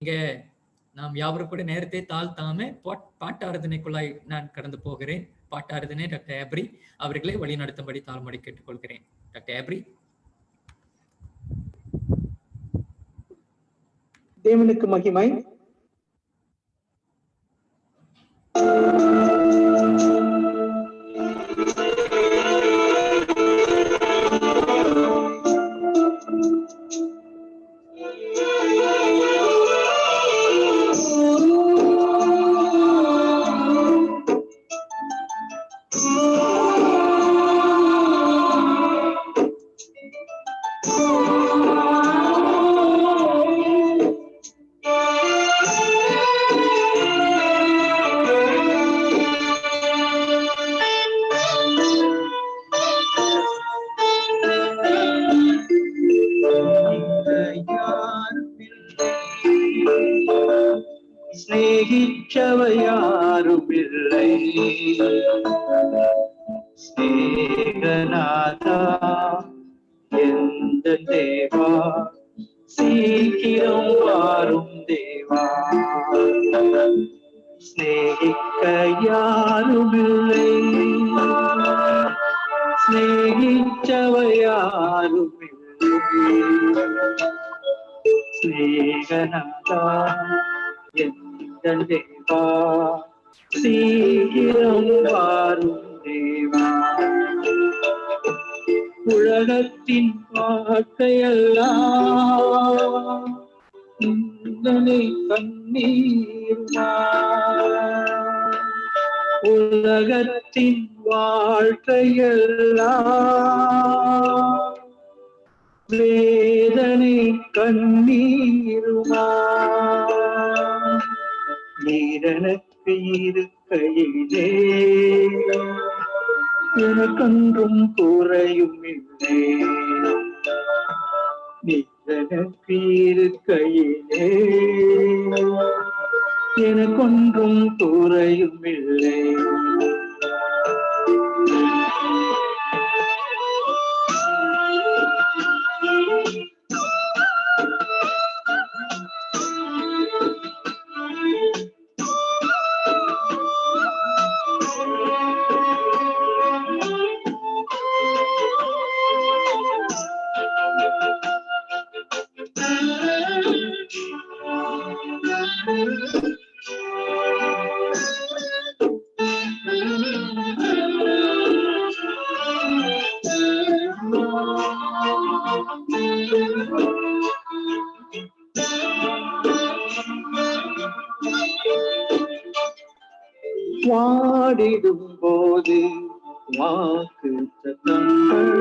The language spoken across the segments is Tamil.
இங்க நாம் யாவரும் கூட நேரத்தை தாழ்த்தாம பாட்டாரதனைக்குள்ளாய் நான் கடந்து போகிறேன். பாட்டாரதனை டாக்டர் ஏப்ரி அவர்களை வழிநடத்தும்படி தாழ்மொழி கேட்டுக்கொள்கிறேன். டாக்டர் ஏப்ரி. தேவனுக்கு மகிமை. ஸ்நேகிச்சவையாருமில்லை ஸ்நேகநாதா எந்த தேவா சீக்கிரம் வாரும் தேவா. ஸ்நேகிக்க யாருமில்லை ஸ்நேகிச்சவையாருமில்லை ஸ்நேகநாதா எந்த தேவா சீக்கிரம் வாரும் தேவா. உலகத்தின் வாழ்க்கையெல்லாம் நிந்தனை கண்ணீருமா. உலகத்தின் வாழ்க்கையெல்லாம் வேதனை கண்ணீருமா. நீரனுக்கு இருக்கையிலே எனக்கொன்றும் குறையும் இல்லை. நீரனுக்கு இருக்கையிலே எனக்கொன்றும் குறையும் இல்லை. வாடிடும் போது வாக்கு தத்தங்கள்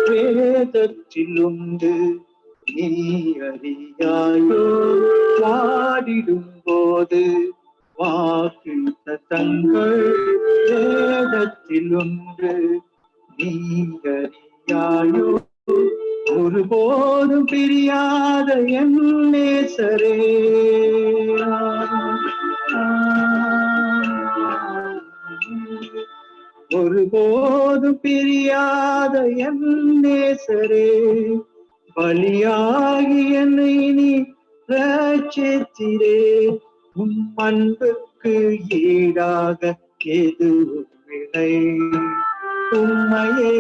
வேதத்தில் உண்டு நீ அறியாயோ. வாடிடும் போது வாக்கு தத்தங்கள் வேதத்தில் உண்டு நீ அறியாயோ. ஒருபோதும் பிரியாத என் நேசரே ஒருபோதும் பிரியாத என் நேசரே பலியாகி என்னை நீ ரட்சித்திரே. உம் அன்புக்கு ஈடாக எதுவும் இல்லை. உம்மையே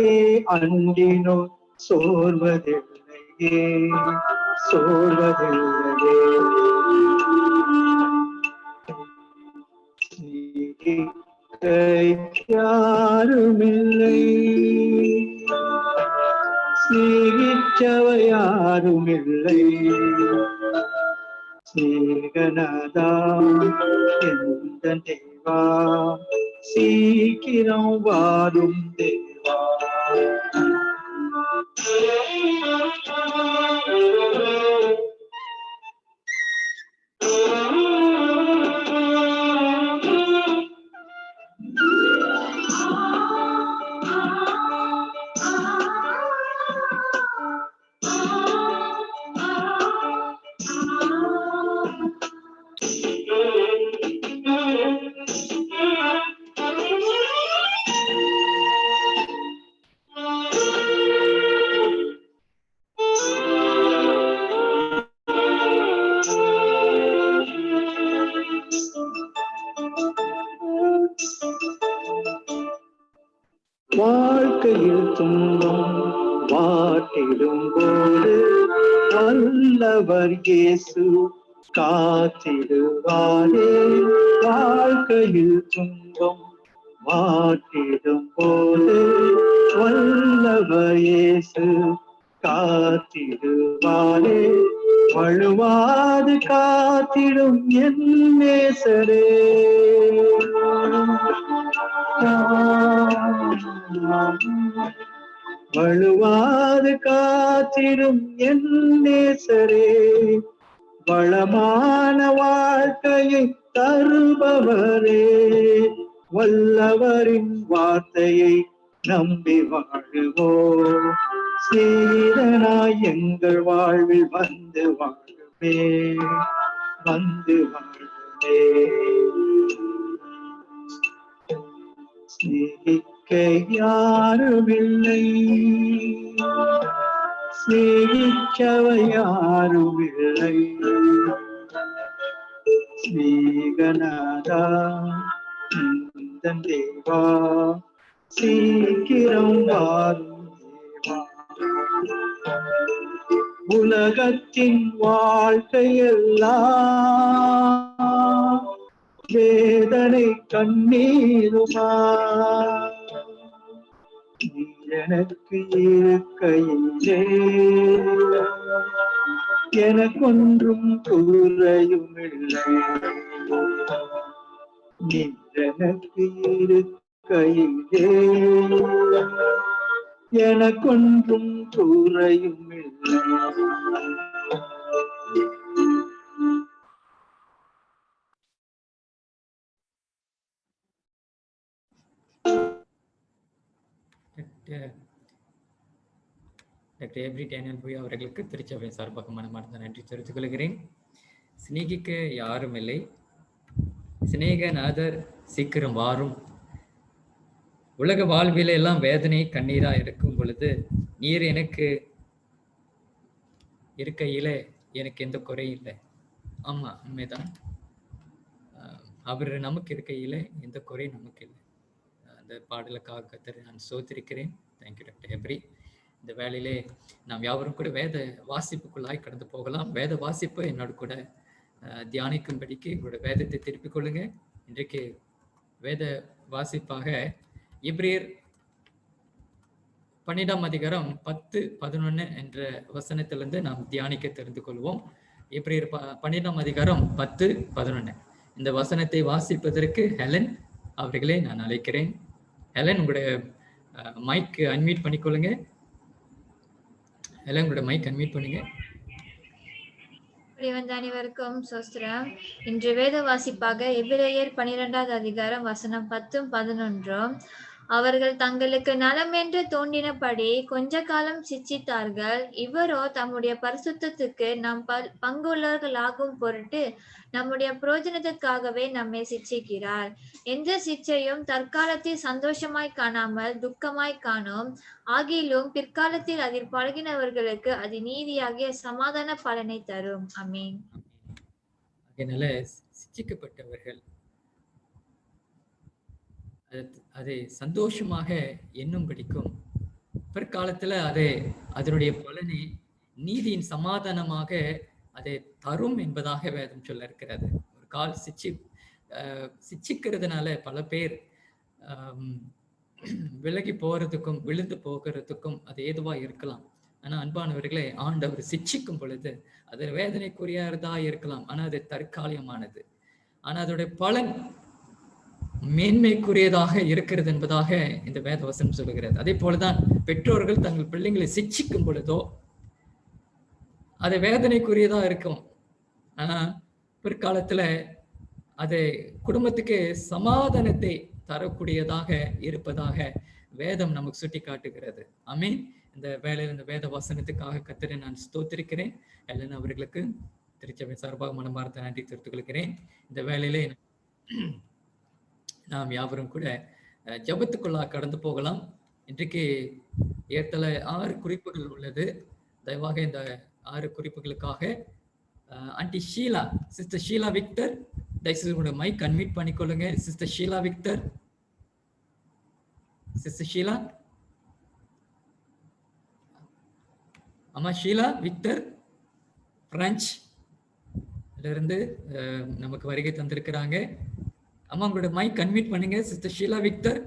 அண்டினோ சோர்வதில்லையே சோர்வதில்லையே. யாருமில்லை ஸ்நேகிச்சவையாருமில்லை ஸ்நேகநாதா எந்த தேவா சீக்கிரம் வாரும் தேவா. வாழ்க்கையில் துன்பம் வாட்டிடும் போது வல்லவர் இயேசு காத்திடுவாரே. வாழ்க்கையில் துன்பம் வாட்டிடும் போது வல்லவர் இயேசு காத்திடுவாரே. வழுவாது காத்திடும் என் நேசரே. வழுவாது காத்திடும் என் நேசரே. வளமான வாழ்க்கையை தருபவரே. வல்லவரின் வார்த்தையை நம்பி வாழுவோம். சீரனாய் எங்கள் வாழ்வில் வந்து வாழுமே, வந்து வாழுமே. சிநேகிக்க யாருமில்லை, சிநேகிக்கவை யாருமில்லை. ஸ்நேகநாதா எந்தன் தேவா, சீக்கிரம் வாரும் தேவா. உலகத்தின் வாழ்க்கையெல்லாம் வேதனை கண்ணீருமா, நீ எனக்கு இருக்கையிலே எனக்கொன்றும் குறையும் இல்லை. நீ எனக்கு இருக்கையிலே எனக்கொன்றும் குறையும் இல்லை. டாக்டர் எப்ரி டேனியல் போய் அவர்களுக்கு திருச்சபை சார்பாக மனமார்ந்த நன்றி தெரிவித்துக் கொள்கிறேன். சிநேகிக்க யாரும் இல்லை, சிநேகநாதர் சீக்கிரம் வாரும். உலக வாழ்வில எல்லாம் வேதனை கண்ணீரா இருக்கும் பொழுது நீர் எனக்கு இருக்கையில எனக்கு எந்த குறையும் இல்லை. ஆமா, உண்மைதான். அவர் நமக்கு இருக்கையில எந்த குறையும் நமக்கு இல்லை. அந்த பாடலுக்காக கர்த்தரை நான் சோத்திருக்கிறேன். Thank you doctor எப்ரி. இந்த வேளையிலே நாம் யாவரும் கூட வேத வாசிப்புக்குள்ளாய் கடந்து போகலாம். வேத வாசிப்பு என்னோட கூட தியானிக்கும்படிக்கு உங்களோட வேதத்தை திருப்பிக் கொள்ளுங்க. இன்றைக்கு வேத வாசிப்பாக எபிரேயர் 12ஆம் அதிகாரம் 10-11 என்ற வசனத்திலிருந்து நாம் தியானிக்க தெரிந்து கொள்வோம். எபிரேயர் 12ஆம் அதிகாரம் 10-11 இந்த வசனத்தை வாசிப்பதற்கு ஹெலன் அவர்களே நான் அழைக்கிறேன். ஹெலன், உங்களுடைய மைக் அன்மியூட் பண்ணிக்கொள்ளுங்க. ஹெலன், உங்களுடைய மைக் அன்மியூட் பண்ணுங்க. அனைவருக்கும் சோஸ்திரம். இன்று வேத வாசிப்பாக எபிரேயர் 12ஆம் அதிகாரம் வசனம் 10-11. அவர்கள் தங்களுக்கு நலம் என்று தோன்றினபடி கொஞ்ச காலம் சிச்சித்தார்கள். இவரோ தம்முடைய பரிசுத்தத்துக்கு நாம் பங்குள்ளவர்களாகும் பொருட்டு நம்முடைய பிரயோஜனத்துக்காகவே நம்மை சிச்சிக்கிறார். எந்த சிச்சையும் தற்காலத்தில் சந்தோஷமாய் காணாமல் துக்கமாய் காணும். ஆகிலும் பிற்காலத்தில் அதில் பழகினவர்களுக்கு அது நீதியாகிய சமாதான பலனை தரும். ஆமென். அதனால சிச்சிக்கப்பட்டவர்கள் அதை சந்தோஷமாக எண்ணும் படிக்கும். பிற்காலத்துல அதனுடைய பலனை நீதியின் சமாதானமாக அதை தரும் என்பதாக வேதம் சொல்ல இருக்கிறது. ஒரு கால் சிச்சிக்கிறதுனால பல பேர் விலகி போறதுக்கும் விழுந்து போகிறதுக்கும் அது ஏதுவா இருக்கலாம். ஆனா அன்பானவர்களே, ஆண்டவர் சிச்சிக்கும் பொழுது அது வேதனைக்குரியதா இருக்கலாம். ஆனா அது தற்காலிகமானது. ஆனா அதோடைய பலன் மேன்மைக்குரியதாக இருக்கிறது என்பதாக இந்த வேத வசனம் சொல்லுகிறது. அதே போலதான் பெற்றோர்கள் தங்கள் பிள்ளைங்களை சிச்சிக்கும் பொழுதோ அது வேதனைக்குரியதா இருக்கும். ஆனா பிற்காலத்துல அது குடும்பத்துக்கு சமாதானத்தை தரக்கூடியதாக இருப்பதாக வேதம் நமக்கு சுட்டி காட்டுகிறது. ஆமென். இந்த வேளையில் இந்த வேத வசனத்துக்காக கர்த்தரை நான் ஸ்தோத்திரிக்கிறேன். எல்லாம் அவர்களுக்கு திருச்சபை சார்பாக மனமார்ந்த நன்றி தெரிவித்துக் கொள்கிறேன். இந்த வேளையிலே நாம் யாவரும் கூட ஜபத்துக்குள்ளா கடந்து போகலாம். இன்றைக்கு ஏற்கனவே 6 குறிப்புகள் உள்ளது. தயவாக இந்த 6 குறிப்புகளுக்காக aunty Sheela, sister Sheela Victor, தயவுசெய்து உங்களோட மைக் அன்மியூட் பண்ணிக்கொள்ளுங்க. Sister Sheela Victor, sister Sheela. அம்மா ஷீலா விக்டர் பிரெஞ்ச் இருந்து நமக்கு வருகை தந்திருக்கிறாங்க. அம்மா உங்களோட மைக் அன்மியூட் பண்ணுங்க. Sister Sheela Victor.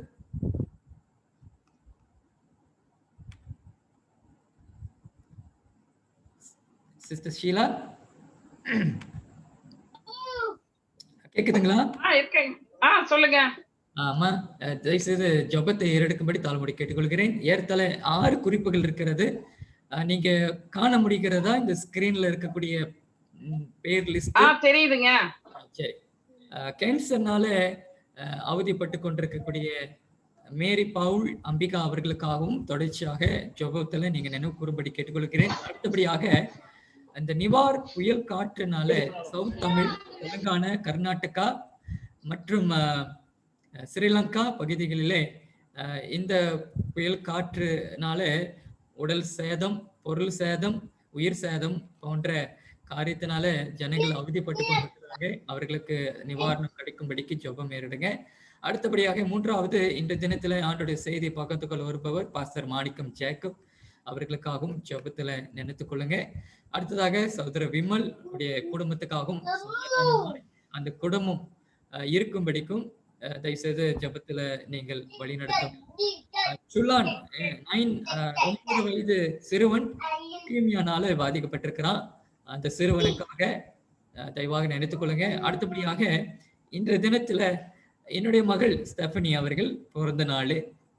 Sister Sheela கேக்குதுங்களா? சொல்லுங்க. ஆமா, தயவுசெய்து ஜெபத்தை ஏறெடுக்கும்படி தாழ்மையோடு கேட்டுக்கொள்கிறேன். ஏறத்தாழ 6 குறிப்புகள் இருக்கிறது. நீங்க காண முடிகிறதா இந்த ஸ்கிரீன்ல இருக்கக்கூடிய பேர் லிஸ்ட்? தெரியுதுங்க. சரி. கேன்சர்னால அவதிப்பட்டு கொண்டிருக்கக்கூடிய மேரி பவுல் அம்பிகா அவர்களுக்காகவும் தொடர்ச்சியாக ஜெபத்துல நீங்க நினைவு கூறும்படி கேட்டுக்கொள்கிறேன். அடுத்தபடியாக அந்த நிவார் புயல் காற்றுனால சவுத் தமிழ், தெலுங்கானா, கர்நாடகா மற்றும் ஸ்ரீலங்கா பகுதிகளிலே இந்த புயல் காற்றுனால உடல் சேதம், பொருள் சேதம், உயிர் சேதம் போன்ற காரியத்தினால ஜனங்கள் அவதிப்பட்டு கொண்டிருக்கிறாங்க. அவர்களுக்கு நிவாரணம் கிடைக்கும்படிக்கு ஜெபம் ஏறிடுங்க. அடுத்தபடியாக 3வது இந்த தினத்துல ஆண்டுடைய செய்தி பக்கத்துக்குள் வருபவர் பாஸ்டர் மாணிக்கம் ஜேக்கப் அவர்களுக்காகவும் ஜெபத்துல நினைத்துக் கொள்ளுங்க. அடுத்ததாக சகோதர விமல் உடைய குடும்பத்துக்காகவும் அந்த குடும்பம் இருக்கும்படிக்கும் தயவுசெய்து ஜெபத்துல நீங்கள் வழிநடத்தும். சுல்லான் 9 வயது சிறுவன் லூக்கேமியானால பாதிக்கப்பட்டிருக்கிறான். அந்த சிறுவனுக்காக தயவாக நினைத்துக் கொள்ளுங்க. அடுத்தபடியாக இன்றைய தினத்துல என்னுடைய மகள் ஸ்டெஃபனி அவர்கள் பிறந்த நாள்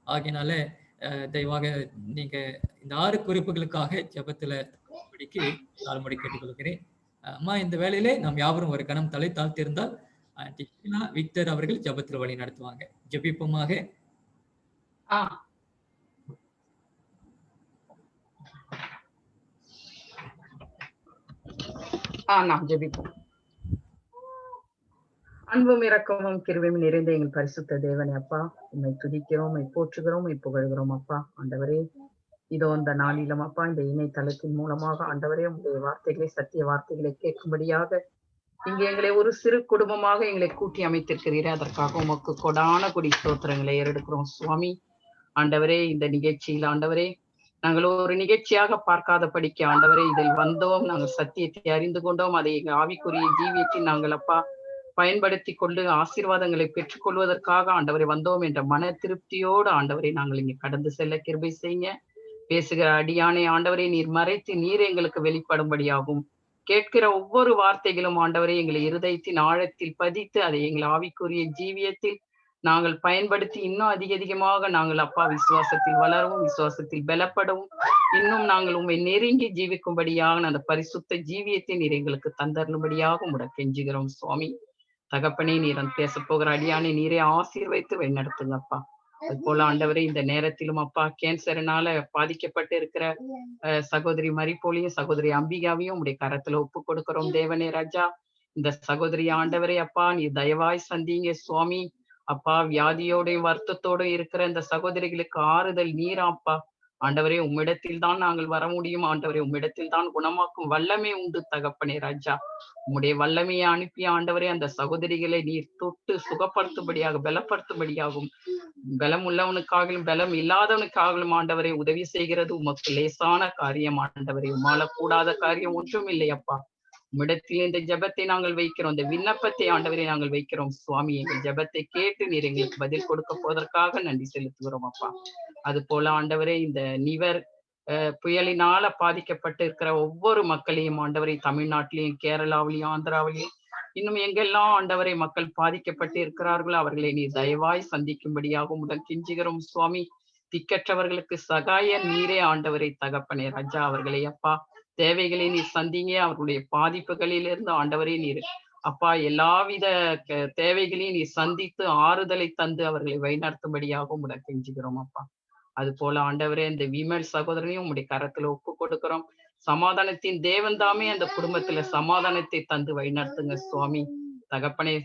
ஆகியனால தயவாக நீங்க இந்த 6 குறிப்புகளுக்காக ஜெபத்துல தாழ்மையோடு கேட்டுக்கொள்கிறேன். அம்மா இந்த வேளையிலே நாம் யாவரும் ஒரு கணம் தலை தாழ்த்திருந்தால் விக்டர் அவர்கள் ஜெபத்தில் வழி நடத்துவாங்க. ஜெபிப்போமாக. நாம் ஜெபிப்போம். அன்பும் இரக்கமும் கிருபையும் நிறைந்த எங்கள் பரிசுத்த தேவனே அப்பா, உம்மை துதிக்கிறோம், உம்மை போற்றுகிறோம், உம்மை புகழ்கிறோம் அப்பா. ஆண்டவரே, இதோ அந்த நாளிலும் அப்பா இந்த இணையதளத்தின் மூலமாக ஆண்டவரே உங்களுடைய வார்த்தைகளை, சத்திய வார்த்தைகளை கேட்கும்படியாக இங்கே எங்களை ஒரு சிறு குடும்பமாக எங்களை கூட்டி அமைத்திருக்கிறீரே, அதற்காக உமக்கு கொடான கொடி ஸ்தோத்திரங்களை ஏறெடுக்கிறோம் சுவாமி. ஆண்டவரே, இந்த நிகழ்ச்சியில் ஆண்டவரே நாங்கள் ஒரு நிகழ்ச்சியாக பார்க்காதபடிக்கு ஆண்டவரே இதில் வந்தோம், நாங்கள் சத்தியத்தை அறிந்து கொண்டோம், அதை எங்கள் ஆவிக்குரிய ஜீவியத்தில் நாங்கள் அப்பா பயன்படுத்தி கொண்டு ஆசீர்வாதங்களை பெற்றுக் கொள்வதற்காக ஆண்டவரை வந்தோம் என்ற மன திருப்தியோடு ஆண்டவரை நாங்கள் இங்கே கடந்து செல்ல கிருபை செய்யுங்க. பேசுகிற அடியானை ஆண்டவரை நீர் மறைத்து நீர் எங்களுக்கு வெளிப்படும்படியாகும். கேட்கிற ஒவ்வொரு வார்த்தைகளும் ஆண்டவரை எங்களை இருதயத்தின் ஆழத்தில் பதித்து அதை எங்கள் ஆவிக்குரிய ஜீவியத்தில் நாங்கள் பயன்படுத்தி இன்னும் அதிகமாக நாங்கள் அப்பா விசுவாசத்தில் வளரவும், விசுவாசத்தில் பலப்படவும், இன்னும் நாங்கள் உண்மை நெருங்கி ஜீவிக்கும்படியாக அந்த பரிசுத்த ஜீவியத்தை நீர் எங்களுக்கு தந்தரும்படியாக உங்களை கெஞ்சுகிறோம் சுவாமி. தகப்பனே, நீர் பேச போகிற அடியானை நீரே ஆசீர்வைத்து வழிநடத்துங்கப்பா. அது போல ஆண்டவரே இந்த நேரத்திலும் அப்பா கேன்சர்னால பாதிக்கப்பட்டு இருக்கிற சகோதரி மரிப்போலியும் சகோதரி அம்பிகாவையும் உடைய கரத்துல ஒப்பு கொடுக்கிறோம் தேவனே ராஜா. இந்த சகோதரி ஆண்டவரே அப்பா நீர் தயவாய் சந்திங்க சுவாமி. அப்பா வியாதியோடையும் வருத்தத்தோடும் இருக்கிற இந்த சகோதரிகளுக்கு ஆறுதல் நீராப்பா. ஆண்டவரே, உம்மிடத்தில் தான் நாங்கள் வர முடியும். ஆண்டவரே, உம்மிடத்தில் தான் குணமாக்கும் வல்லமை உண்டு தகப்பனே ராஜா. உம்முடைய வல்லமையை அனுப்பி ஆண்டவரே அந்த சகோதரிகளை நீர் தொட்டு சுகப்படுத்தும்படியாக, பலப்படுத்தும்படியாகும். பலம் உள்ளவனுக்காகவும் பலம் இல்லாதவனுக்காகவும் ஆண்டவரை உதவி செய்கிறது உமக்கு லேசான காரியம் ஆண்டவரே. உம்மால கூடாத காரியம் ஒன்றும் இல்லையப்பா. உம்மிடத்தில் இந்த ஜெபத்தை நாங்கள் வைக்கிறோம், இந்த விண்ணப்பத்தை ஆண்டவரை நாங்கள் வைக்கிறோம் சுவாமி. எங்கள் ஜெபத்தை கேட்டு நீர் எங்களுக்கு பதில் கொடுக்க போவதற்காக நன்றி செலுத்துகிறோம் அப்பா. அது போல ஆண்டவரே இந்த நிவர் புயலினால பாதிக்கப்பட்டு இருக்கிற ஒவ்வொரு மக்களையும் ஆண்டவரை தமிழ்நாட்டிலையும் கேரளாவிலையும் ஆந்திராவிலையும் இன்னும் எங்கெல்லாம் ஆண்டவரை மக்கள் பாதிக்கப்பட்டு இருக்கிறார்களோ அவர்களை நீர் தயவாய் சந்திக்கும்படியாக முதல் கெஞ்சுகிறோம் சுவாமி. திக்கற்றவர்களுக்கு சகாய நீரே ஆண்டவரை தகப்பனே ராஜா. அவர்களை அப்பா தேவைகளை நீர் சந்திங்க. அவர்களுடைய பாதிப்புகளிலிருந்து ஆண்டவரை நீர் அப்பா எல்லாவித தேவைகளையும் நீர் சந்தித்து ஆறுதலை தந்து அவர்களை வழிநடத்தும்படியாக உங்களை கெஞ்சுகிறோம் அப்பா. அது போல ஆண்டவரே இந்த விமல் சகோதரனையும் உங்களுடைய கரத்துல ஒப்பு கொடுக்கிறோம். சமாதானத்தின் தேவன் தாமே அந்த குடும்பத்துல சமாதானத்தை தந்து வழிநடத்துங்க சுவாமி. தகப்பனே,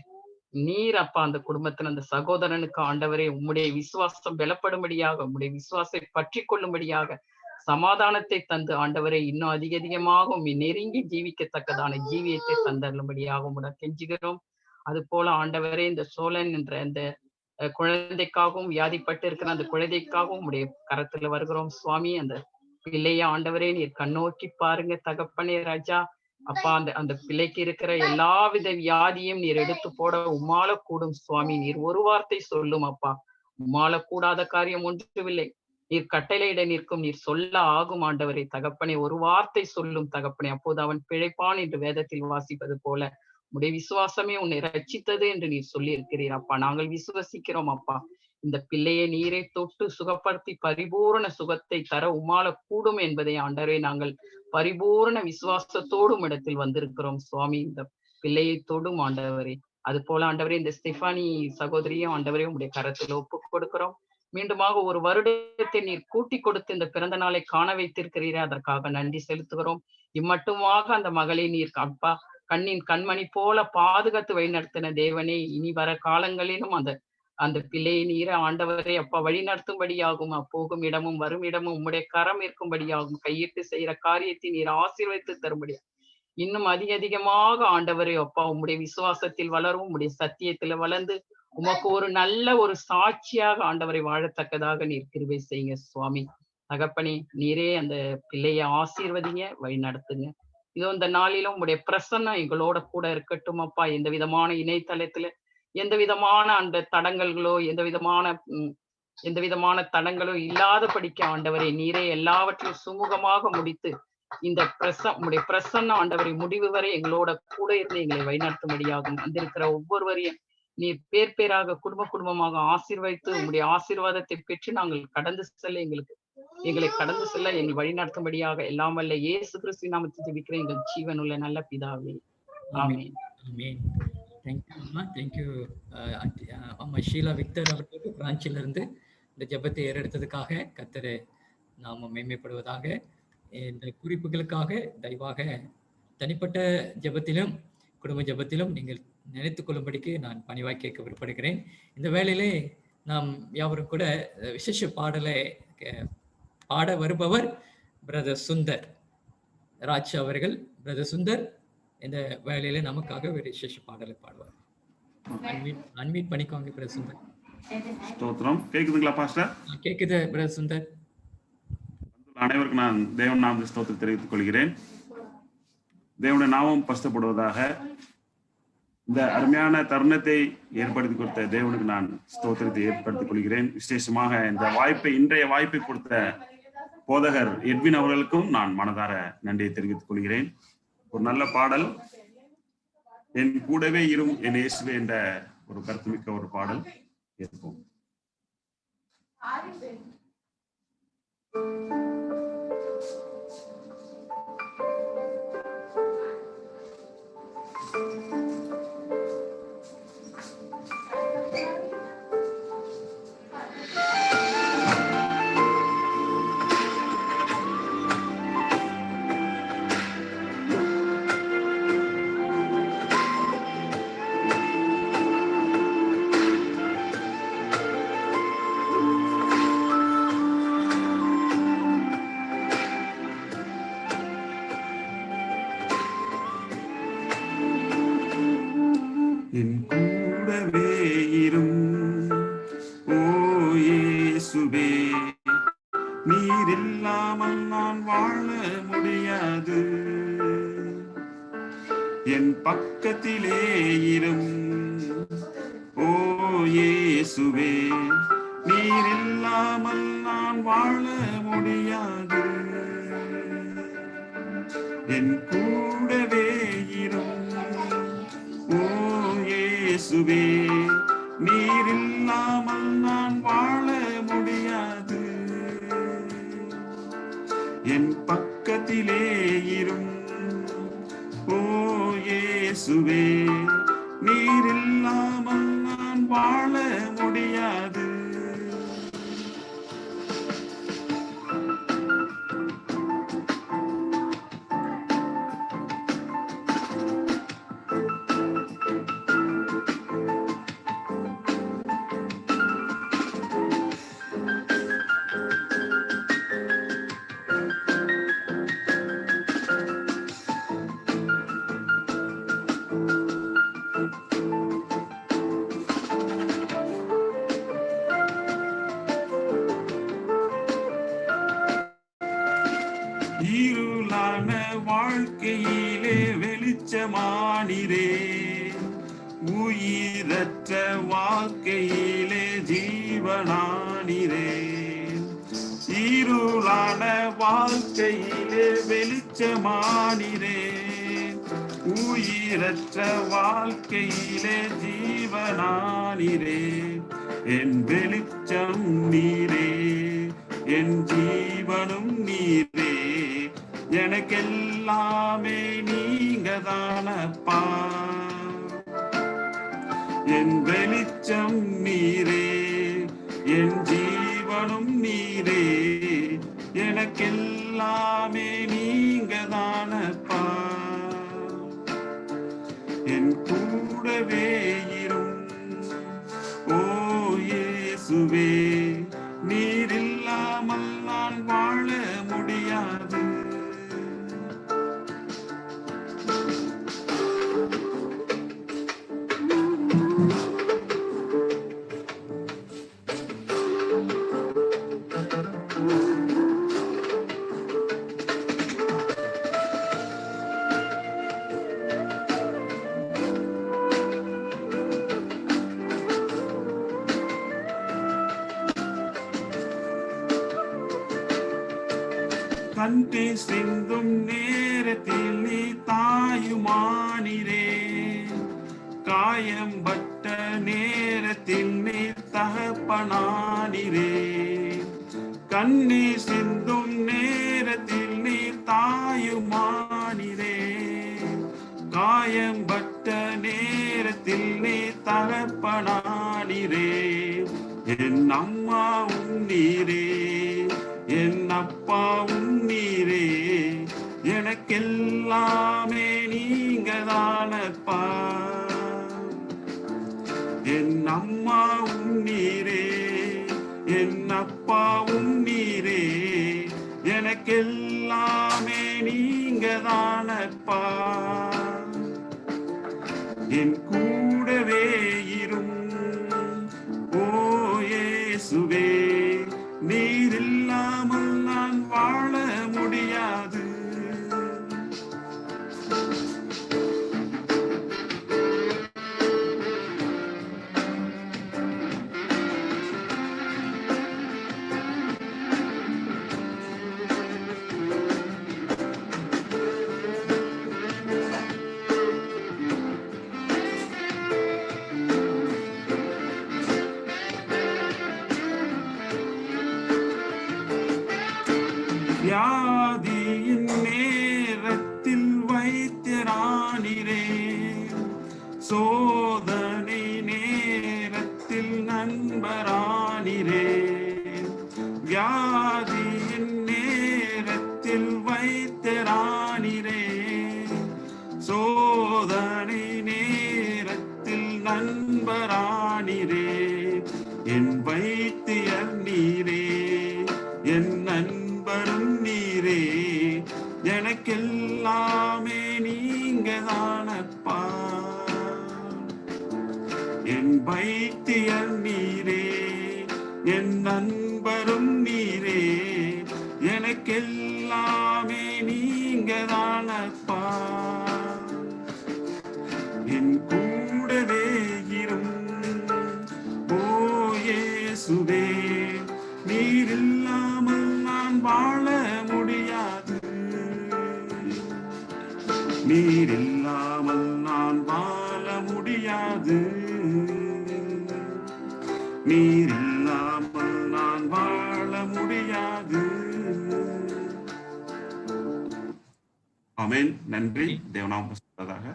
நீர் அப்பா அந்த குடும்பத்துல அந்த சகோதரனுக்கு ஆண்டவரே உம்முடைய விசுவாசம் பலப்படும்படியாக, உம்முடைய விசுவாசத்தை பற்றி கொள்ளும்படியாக சமாதானத்தை தந்து ஆண்டவரை இன்னும் அதிகமாக நெருங்கி ஜீவிக்கத்தக்கதான ஜீவியத்தை தந்தரும்படியாக உங்களை கெஞ்சுகிறோம். அது போல ஆண்டவரே இந்த சோழன் என்ற அந்த குழந்தைக்காகவும் வியாதிப்பட்டு இருக்கிற அந்த குழந்தைக்காகவும் உடைய கரத்துல வருகிறோம் சுவாமி. அந்த பிள்ளைய ஆண்டவரே நீர் கண்ணோக்கி பாருங்க தகப்பனே ராஜா. அப்பா, அந்த அந்த பிள்ளைக்கு இருக்கிற எல்லாவித வியாதியும் நீர் எடுத்து போட உம்மால கூடும் சுவாமி. நீர் ஒரு வார்த்தை சொல்லும் அப்பா, உம்மால கூடாத காரியம் ஒன்றுமில்லை. நீர் கட்டளையிட நிற்கும், நீர் சொல்ல ஆகும் ஆண்டவரே தகப்பனே. ஒரு வார்த்தை சொல்லும் தகப்பனே, அப்போது அவன் பிழைப்பான் என்று வேதத்தில் வாசிப்பது போல உடைய விசுவாசமே உன்னை ரட்சித்தது என்று நீர் சொல்லி இருக்கிறீர் அப்பா. நாங்கள் விசுவசிக்கிறோம் அப்பா. இந்த பிள்ளையை நீரை தொட்டு சுகப்படுத்தி பரிபூரண சுகத்தை தர உம்மால கூடும் என்பதை ஆண்டவரே நாங்கள் பரிபூரண விசுவாசத்தோடும் இடத்தில் வந்திருக்கிறோம் சுவாமி. இந்த பிள்ளையை தொடும் ஆண்டவரே. அது போல ஆண்டவரே இந்த ஸ்டெஃபானி சகோதரியும் ஆண்டவரே உங்களுடைய கரத்தில் ஒப்பு கொடுக்கிறோம். மீண்டுமாக ஒரு வருடத்தை நீர் கூட்டி கொடுத்து இந்த பிறந்த நாளை காண வைத்திருக்கிறீரே, அதற்காக நன்றி செலுத்துகிறோம். இம்மட்டுமாக அந்த மகளை நீர் அப்பா கண்ணின் கண்மணி போல பாதுகாத்து வழிநடத்தின தேவனே, இனி வர காலங்களிலும் அந்த அந்த பிள்ளையை நீர ஆண்டவரே அப்பா வழி நடத்தும்படியாகும். போகும் இடமும் வரும் இடமும் உம்முடைய கரம் இருக்கும்படியாகும். கையிட்டு செய்யற காரியத்தை நீர் ஆசீர்வதித்து தரும்படியா இன்னும் அதிகமாக ஆண்டவரே அப்பா உம்முடைய விசுவாசத்தில் வளரும், உம்முடைய சத்தியத்துல வளர்ந்து உமக்கு ஒரு நல்ல ஒரு சாட்சியாக ஆண்டவரை வாழத்தக்கதாக நீர் கிருபை செய்யுங்க சுவாமி. தகப்பனே, நீரே அந்த பிள்ளையை ஆசீர்வதிங்க, வழி நடத்துங்க. இதோ இந்த நாளிலும் உங்களுடைய பிரசன்னம் எங்களோட கூட இருக்கட்டும் அப்பா. எந்த விதமான இணையதளத்துல எந்த விதமான அந்த தடங்கல்களோ எந்த விதமான தடங்களோ இல்லாத படிக்க ஆண்டவரை நீரே எல்லாவற்றையும் சுமூகமாக முடித்து இந்த உங்களுடைய பிரசன்ன ஆண்டவரை முடிவு வரை எங்களோட கூட இருந்து எங்களை வழிநடத்தும்படியாகும். வந்திருக்கிற ஒவ்வொருவரையும் நீர் பேர் பேராக குடும்பமாக ஆசீர்வதித்து உங்களுடைய ஆசீர்வாதத்தை பெற்று நாங்கள் கடந்து செல்ல எங்களை கடந்து செல்ல எங்கள் வழி நடத்தும்படியாக எல்லாம் வல்ல இயேசு கிறிஸ்து நாமத்தில் ஜெபிக்கிற எங்கள் ஜீவனுள்ள நல்ல பிதாவே, ஆமென். தேங்க்யூ அம்மா. தேங்க்யூ அம்மா ஷீலா விக்டர் அவர்களுக்கு பிரான்ச்சில் இருந்து இந்த ஜெபத்தை ஏறெடுத்ததுக்காக கர்த்தரை நாம மேன்மைப்படுவதாக. இந்த குறிப்புகளுக்காக தயவாக தனிப்பட்ட ஜெபத்திலும் குடும்ப ஜெபத்திலும் நீங்கள் நினைத்துக் கொள்ளும்படிக்கு நான் பணிவாய் கேட்க விருப்பப்படுகிறேன். இந்த வேளையிலே நாம் யாவரும் கூட விசேஷ பாடலை பாட வருபவர் பிரதர் சுந்தர் ராஜ் அவர்கள். பிரதர் சுந்தர் இந்த வேலையில நமக்காக ஒரு விசேஷ பாடலை பாடுவார். அன்மீட் பண்ணிக்கோங்க பிரதர் சுந்தர். ஸ்தோத்திரம். கேக்குதுங்களா பாஸ்டர்? கேக்குது பிரதர் சுந்தர். அனைவருக்கும் நான் தேவன் நாம ஸ்தோத்திரம் தெரிவித்துக் கொள்கிறேன். தேவனுடைய நாமம் பரிசுத்தப்படுவதாக. இந்த அருமையான தருணத்தை ஏற்படுத்தி கொடுத்த தேவனுக்கு நான் ஸ்தோத்திரத்தை ஏற்படுத்திக் கொள்கிறேன். விசேஷமாக இந்த இன்றைய வாய்ப்பை கொடுத்த போதகர் எட்வின் அவர்களுக்கும் நான் மனதார நன்றியை தெரிவித்துக் கொள்கிறேன். ஒரு நல்ல பாடல், என் கூடவே இரும் என் இயேசுவே என்ற ஒரு கருத்துமிக்க ஒரு பாடல் கேட்போம். என் கூடவே இரும் ஓ இயேசுவே, நீர் இல்லாமல் நான் வாழ முடியாது. என் பக்கத்திலே இரும் ஓ இயேசுவே, நீர் இல்லாமல் நான் வாழ முடியாது. என் கூடவே இரும் ஓ இயேசுவே, நீர் இல்லாமல் நான் வாழ முடியாது. என் பக்கத்திலே இரும் ஓ இயேசுவே, நீர் இல்லாமல் நான் வாழ முடியாது. உயிரற்ற வாழ்க்கையிலே ஜீவனானிரே, இருளான வாழ்க்கையிலே வெளிச்சமானிரே, உயிரற்ற வாழ்க்கையிலே ஜீவனானிரே, என் வெளிச்சம் நீரே, என் ஜீவனும் நீரே, எனக்கெல்லாமே நீங்க தானப்பா, என் வெளிச்சம் நீரே, என் ஜீவனும் நீரே, எனக்கெல்லாமே நீங்க தானப்பா, என் கூடவே இரும் ஓ இயேசுவே, நீர் இல்லாமல் நான் வாழ முடியாது. கண்ணை சிந்தும் நேரத்தில் நீ தாயுமானிரே, காயம் பட்ட நேரத்தில் நீ தகப்பனானிரே, கண்ணை சிந்தும் நேரத்தில் நீ தாயுமானிரே, காயம் பட்ட நேரத்தில் நீ தகப்பனானிரே, என் அம்மாவும் நீரே, என் அப்பாவும் நீரே, எனக்கெல்லாமே நீங்க தானப்பா, என் அம்மாவும் நீரே, என் அப்பாவும் நீரே, எனக்கெல்லாமே நீங்க தானப்பா, என் கூடவே இரும் ஓ இயேசுவே, நீர் இல்லாமல் நான் வாழ முடியாது. வியாதியின் நேரத்தில் வைத்தியரானிரே, சோதனை நேரத்தில் நண்பரானிரே, வியாதியின் நேரத்தில் வைத்தியரானிரே, சோதனை நேரத்தில் நண்பரானிரே, என் வைத்தியர் நீரே, என் நண்பரும் நீரே, எனக்கெல்லாமே நீங்க தானப்பா, என் வைத்தியர் நீரே, என் நண்பரும் நீரே, எனக்கெல்லாமே நீங்க தானப்பா, என் கூடவே இரும் ஓ இயேசுவே, நீர் இல்லாமல் நான் வாழ முடியாது, நீர் இல்லாமல் நான் வாழ முடியாது, நீர் இல்லாமல் நான் வாழ முடியாது. ஆமென். நன்றி. தேவநாமம் பரிசுத்தமாக.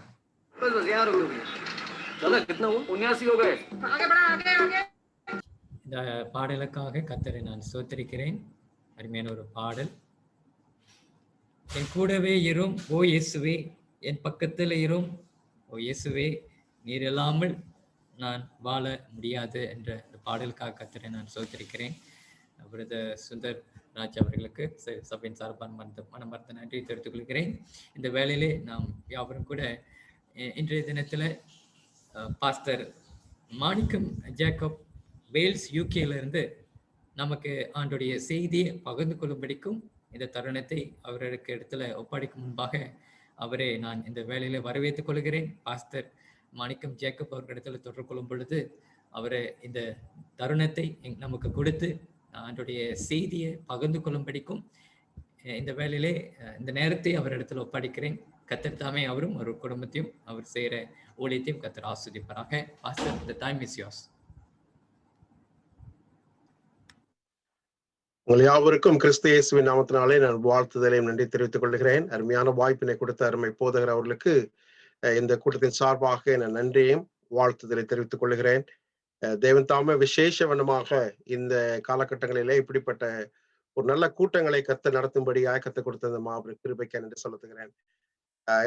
இந்த பாடலுக்காக கர்த்தரை நான் ஸ்தோத்திரிக்கிறேன். அருமையான ஒரு பாடல். என் கூடவே இரும் ஓ இயேசுவே, என் பக்கத்தில் இரும் ஓ இயேசுவே, நீர் இல்லாமல் நான் வாழ முடியாது என்ற இந்த பாடலுக்காக கர்த்தரை நான் ஸ்தோத்திரிக்கிறேன். பிரதர் சுந்தர் ராஜ் அவர்களுக்கு சபையின் சார்பான மனமார்ந்த நன்றி தெரிவித்துக் கொள்கிறேன். இந்த வேளையிலே நாம் யாவரும் கூட இன்றைய தினத்தில் பாஸ்டர் மாணிக்கம் ஜேக்கப் வேல்ஸ் யூகேயிலிருந்து நமக்கு ஆண்டுடைய செய்தியை பகிர்ந்து கொள்ளும்படிக்கும் இந்த தருணத்தை அவர்களுக்கு இடத்துல ஒப்படைக்கும் முன்பாக அவரே நான் இந்த வேலையில வரவேற்றுக் கொள்கிறேன். பாஸ்டர் மாணிக்கம் ஜேக்கப் அவர்களிடத்தில் தொடர்பு கொள்ளும் பொழுது அவரை இந்த தருணத்தை நமக்கு கொடுத்து அவருடைய செய்தியை பகிர்ந்து கொள்ளும்படிக்கும் இந்த வேலையிலே இந்த நேரத்தை அவரிடத்தில் ஒப்படைக்கிறேன். கர்த்தர் தாமே அவரும் ஒரு குடும்பத்தையும் அவர் செய்கிற ஊழியத்தையும் கர்த்தர் ஆஸ்வதிப்பாராக. Pastor, the time is yours. உங்கள் யாவருக்கும் கிறிஸ்து இயேசுவின் நாமத்தினாலே நான் வாழ்த்துதலையும் நன்றி தெரிவித்துக் கொள்கிறேன். அருமையான வாய்ப்பினை கொடுத்த அருமை போதகர் அவர்களுக்கு இந்த கூட்டத்தின் சார்பாக நான் நன்றியையும் வாழ்த்துதலை தெரிவித்துக் கொள்கிறேன். தேவன் தாமே விசேஷ வண்ணமாக இந்த காலகட்டங்களிலே இப்படிப்பட்ட ஒரு நல்ல கூட்டங்களை நடத்தும்படியாக கற்றுக் கொடுத்த அந்த மாபெரும் கிருபைக்கு என்று சொல்லுகிறேன்.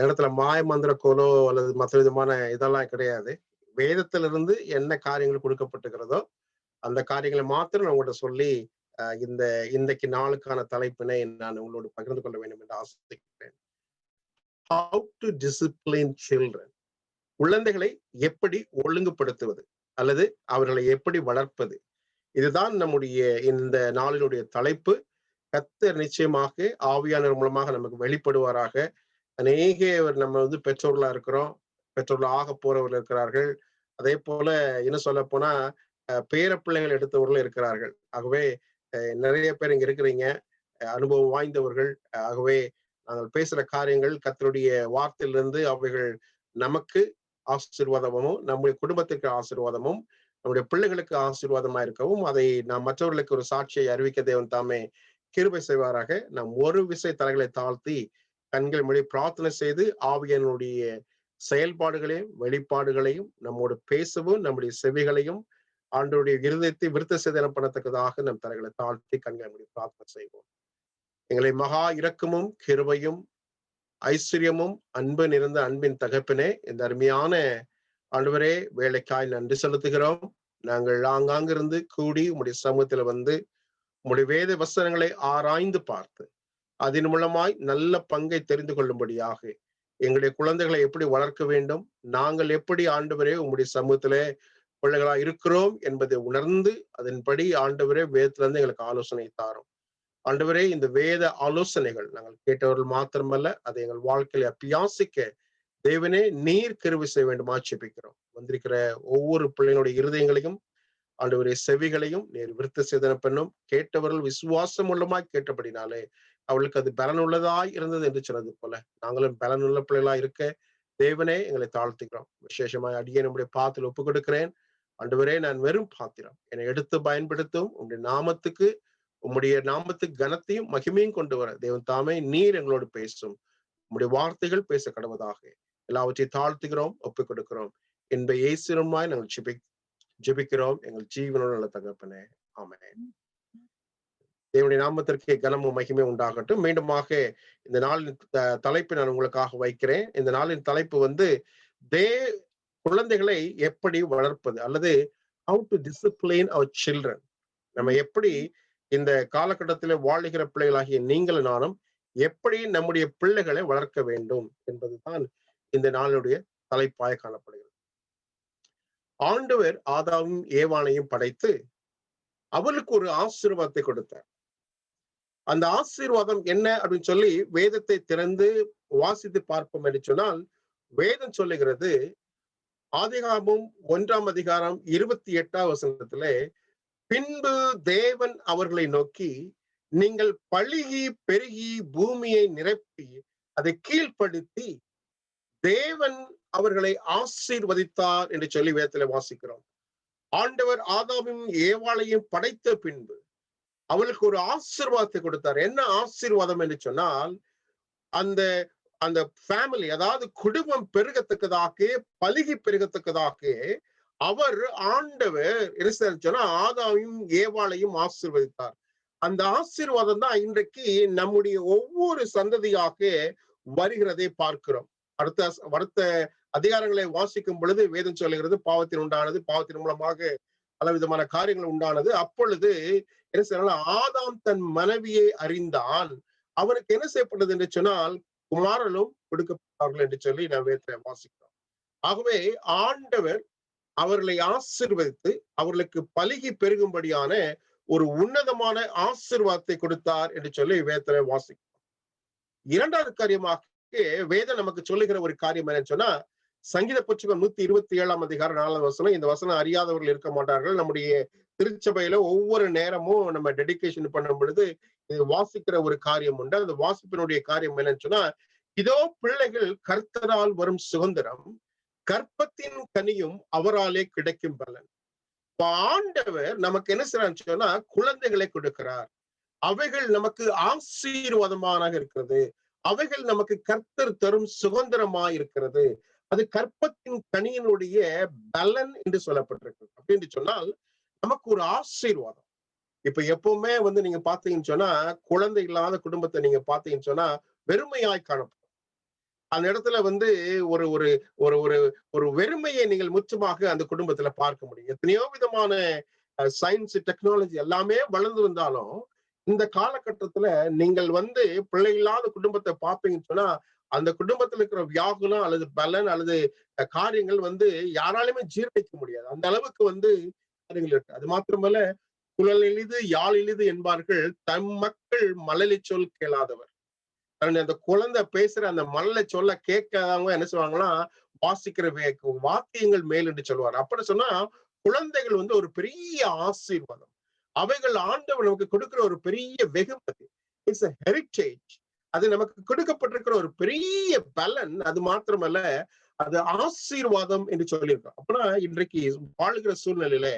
இடத்துல மாய மந்திர கோலோ அல்லது மற்ற விதமான இதெல்லாம் கிடையாது. வேதத்திலிருந்து என்ன காரியங்கள் கொடுக்கப்பட்டிருக்கிறதோ அந்த காரியங்களை மாத்திரம் நான் உங்கள்கிட்ட சொல்லி இன்றைக்கு நாளுக்கான தலைப்பினை நான் உங்களோடு பகிர்ந்து கொள்ள வேண்டும் என்று ஆசைக்கிறேன். How to discipline children. குழந்தைகளை எப்படி ஒழுங்குபடுத்துவது அல்லது அவர்களை எப்படி வளர்ப்பது, இதுதான் நம்முடைய இந்த நாளினுடைய தலைப்பு. கர்த்தர் நிச்சயமாக ஆவியானவர் மூலமாக நமக்கு வெளிப்படுவாராக. அநேக நம்ம பெற்றோர்களா இருக்கிறோம், பெற்றோர்கள் ஆக போறவர்கள் இருக்கிறார்கள். அதே போல என்ன சொல்ல போனா பேர பிள்ளைகள் எடுத்தவர்களும் இருக்கிறார்கள். ஆகவே நிறைய பேர் இங்க இருக்கிறீங்க, அனுபவம் வாய்ந்தவர்கள். ஆகவே நாங்கள் பேசுற காரியங்கள் கர்த்தருடைய வார்த்தையிலிருந்து அவைகள் நமக்கு ஆசீர்வாதமும் நம்முடைய குடும்பத்திற்கு ஆசீர்வாதமும் நம்முடைய பிள்ளைகளுக்கு ஆசீர்வாதமா இருக்கவும் அதை நாம் மற்றவர்களுக்கு ஒரு சாட்சியை அறிவிக்க தேவன் தாமே கிருபை செய்வாராக. நாம் ஒரு விசை தலைகளை தாழ்த்தி கண்கள் மொழி பிரார்த்தனை செய்து ஆவியனுடைய செயல்பாடுகளையும் வெளிப்பாடுகளையும் நம்மோடு பேசவும் நம்முடைய செவிகளையும் ஆண்டவருடைய இருதயத்தை விருத்த சேதனம் பண்ணத்தக்கதாக நம் தலைகளை தாழ்த்தி கண்களை மூடி பிரார்த்தனை செய்வோம். எங்களை மகா இரக்கமும் கிருபையும் ஐஸ்வர்யமும் அன்பு நிறைந்த அன்பின் தகப்பினே, இந்த அருமையான ஆண்டவரே வேலைக்காய் நன்றி செலுத்துகிறோம். நாங்கள் ஆங்காங்கிருந்து கூடி உம்முடைய சமூகத்துல வந்து உம்முடைய வேத வசனங்களை ஆராய்ந்து பார்த்து அதன் மூலமாய் நல்ல பங்கை தெரிந்து கொள்ளும்படியாக எங்களுடைய குழந்தைகளை எப்படி வளர்க்க வேண்டும், நாங்கள் எப்படி ஆண்டவரே உம்முடைய சமூகத்திலே பிள்ளைகளா இருக்கிறோம் என்பதை உணர்ந்து அதன்படி ஆண்டவரே வேதத்திலிருந்து எங்களுக்கு ஆலோசனை தாரும். ஆண்டவரே, இந்த வேத ஆலோசனைகள் நாங்கள் கேட்டவர்கள் மாத்திரமல்ல, அதை எங்கள் வாழ்க்கையில அபியாசிக்க தேவனே நீர் கிருபை செய்ய வேண்டும் ஆட்சேபிக்கிறோம். வந்திருக்கிற ஒவ்வொரு பிள்ளைகளுடைய இருதயங்களையும் ஆண்டவரே செவிகளையும் நீர் விருத்த சேதன பெண்ணும் கேட்டவர்கள் விசுவாசம் உள்ளமாய் கேட்டபடினாலே அவளுக்கு அது பலனுள்ளதாய் இருந்தது என்று சொன்னது போல நாங்களும் பலனுள்ள பிள்ளைகளா இருக்க தேவனே எங்களை தாழ்த்துக்கிறோம். விசேஷமாய் அடியே நம்முடைய பாத்தில் ஒப்புக் கொடுக்கிறேன். ஆண்டவரே, நான் வெறும் பாத்திரம், என்னை எடுத்து பயன்படுத்தும் உம்முடைய நாமத்துக்கு கனத்தையும் மகிமையும் கொண்டு வர தேவன் தாமே நீர் எங்களோடு பேசும். உம்முடைய வார்த்தைகள் பேச கடவுதாக எல்லாவற்றையும் தாழ்த்துகிறோம், ஒப்புக் கொடுக்கிறோம். என்ப இயேசுமாய் நாங்கள் ஜெபிக்கிறோம் எங்கள் ஜீவனோடு நல்ல தகப்பனே, ஆமென். தேவனுடைய நாமத்திற்கு கனமும் மகிமை உண்டாகட்டும். மீண்டுமாக இந்த நாளின் தலைப்பை நான் உங்களுக்காக வைக்கிறேன். இந்த நாளின் தலைப்பு குழந்தைகளை எப்படி வளர்ப்பது அல்லது how to discipline our children. நம்ம எப்படி இந்த காலகட்டத்தில் வாழுகிற பிள்ளைகளாகிய நீங்களும் நானும் எப்படி நம்முடைய பிள்ளைகளை வளர்க்க வேண்டும் என்பதுதான் இந்த நாளுடைய தலைப்பாய் காணப்படுகிறது. ஆண்டவர் ஆதாமும் ஏவாளையும் படைத்து அவளுக்கு ஒரு ஆசீர்வாதத்தை கொடுத்தார். அந்த ஆசீர்வாதம் என்ன அப்படின்னு சொல்லி வேதத்தை திறந்து வாசித்து பார்ப்போம் என்று சொன்னால், வேதம் சொல்லுகிறது ஆதிகாமம் 1:28 பின்பு தேவன் அவர்களை நோக்கி, நீங்கள் பலுகி பெருகி பூமியை நிரப்பி அதை கீழ்ப்படுத்தி தேவன் அவர்களை ஆசீர்வதித்தார் என்று சொல்லி வேதத்துல வாசிக்கிறோம். ஆண்டவர் ஆதாமும் ஏவாளையும் படைத்த பின்பு அவளுக்கு ஒரு ஆசீர்வாதத்தை கொடுத்தார். என்ன ஆசீர்வாதம் என்று சொன்னால், அந்த ஃபேமிலி, அதாவது குடும்பம் பெருகத்தக்கதாக, பலுகி பெருகத்தக்கதாக அவர் ஆண்டவர் என்ன சொன்னா அடுத்த ஏவாளையும் ஆசீர்வதித்தார். அந்த ஆசீர்வாதம் தான் இன்றைக்கு நம்முடைய ஒவ்வொரு சந்ததியாக வருகிறதை பார்க்கிறோம். அடுத்த அதிகாரங்களை வாசிக்கும் பொழுது வேதம் சொல்லுகிறது பாவத்தின் உண்டானது, பாவத்தின் மூலமாக பலவிதமான காரியங்கள் உண்டானது. அப்பொழுது என்ன செய்யலாம், ஆதாம் தன் மனைவியை அறிந்தான், அவனுக்கு என்ன செய்யப்பட்டது என்று சொன்னால் குமாரனும் கொடுக்கப்பட்டார்கள் என்று சொல்லி நான் வேதத்தை வாசிக்கிறோம். ஆகவே ஆண்டவர் அவர்களை ஆசீர்வதித்து அவர்களுக்கு பலுகி பெருகும்படியான ஒரு உன்னதமான ஆசீர்வாதத்தை கொடுத்தார் என்று சொல்லி வேதத்தை வாசிக்கிறோம். இரண்டாவது காரியமாக நமக்கு வேதம் நமக்கு சொல்லுகிற ஒரு காரியம் என்னன்னு சொன்னா, சங்கீத புத்தகம் 127 அதிகாரம் 4 வசனம். இந்த வசனம் அறியாதவர்கள் இருக்க மாட்டார்கள். நம்முடைய திருச்சபையில ஒவ்வொரு நேரமும் நம்ம டெடிகேஷன் பண்ணும் பொழுது இது வாசிக்கிற ஒரு காரியம் உண்டு. அந்த வாசிப்பினுடைய காரியம் என்னன்னு சொன்னா, இதோ பிள்ளைகள் கர்த்தரால் வரும் சுதந்திரம், கற்பத்தின் கனியும் அவராலே கிடைக்கும் பலன். ஆண்டவர் நமக்கு என்ன செய்யறான்னு சொன்னா, குழந்தைகளை கொடுக்கிறார். அவைகள் நமக்கு ஆசீர்வாதமாக இருக்கிறது. அவைகள் நமக்கு கர்த்தர் தரும் சுதந்திரமாய் இருக்கிறது. அது கற்பத்தின் கனியினுடைய பலன் என்று சொல்லப்பட்டிருக்கு. அப்படின்னு சொன்னால் நமக்கு ஒரு ஆசீர்வாதம். இப்ப எப்பவுமே நீங்க பாத்தீங்கன்னு சொன்னா, குழந்தை இல்லாத குடும்பத்தை நீங்க பாத்தீங்கன்னு சொன்னா வெறுமையாய் காணப்படும். அந்த இடத்துல ஒரு ஒரு ஒரு ஒரு ஒரு வெறுமையை நீங்கள் முற்றுமாக அந்த குடும்பத்துல பார்க்க முடியும். எத்தனையோ விதமான சயின்ஸ் டெக்னாலஜி எல்லாமே வளர்ந்து வந்தாலும் இந்த காலகட்டத்துல நீங்கள் பிள்ளை இல்லாத குடும்பத்தை பார்ப்பீங்கன்னு சொன்னா, அந்த குடும்பத்துல இருக்கிற வியாகுலம் அல்லது பலன் அல்லது காரியங்கள் யாராலுமே ஜீரணிக்க முடியாது. அந்த அளவுக்கு காரியங்கள் இருக்கு. அது மாத்திரமல்ல, குழல் எளிது யாழ் எளிது என்பார்கள், தம் மக்கள் மழலை சொல் கேளாதவர். அந்த குழந்தை பேசுற அந்த மழலை சொல்ல கேட்காதவங்க என்ன சொல்லுவாங்கன்னா, வாசிக்கிற வாக்கியங்கள் மேல் என்று சொல்லுவார். அப்படி சொன்னா குழந்தைகள் ஒரு பெரிய ஆசீர்வாதம். அவைகள் ஆண்டவர் நமக்கு கொடுக்கிற ஒரு பெரிய வெகுமதி. It's a heritage. அது நமக்கு கொடுக்கப்பட்டிருக்கிற ஒரு பெரிய பலன். அது மாத்திரமல்ல, அது ஆசீர்வாதம் என்று சொல்லியிருக்கோம். அப்படின்னா இன்றைக்கு வாழ்கிற சூழ்நிலையில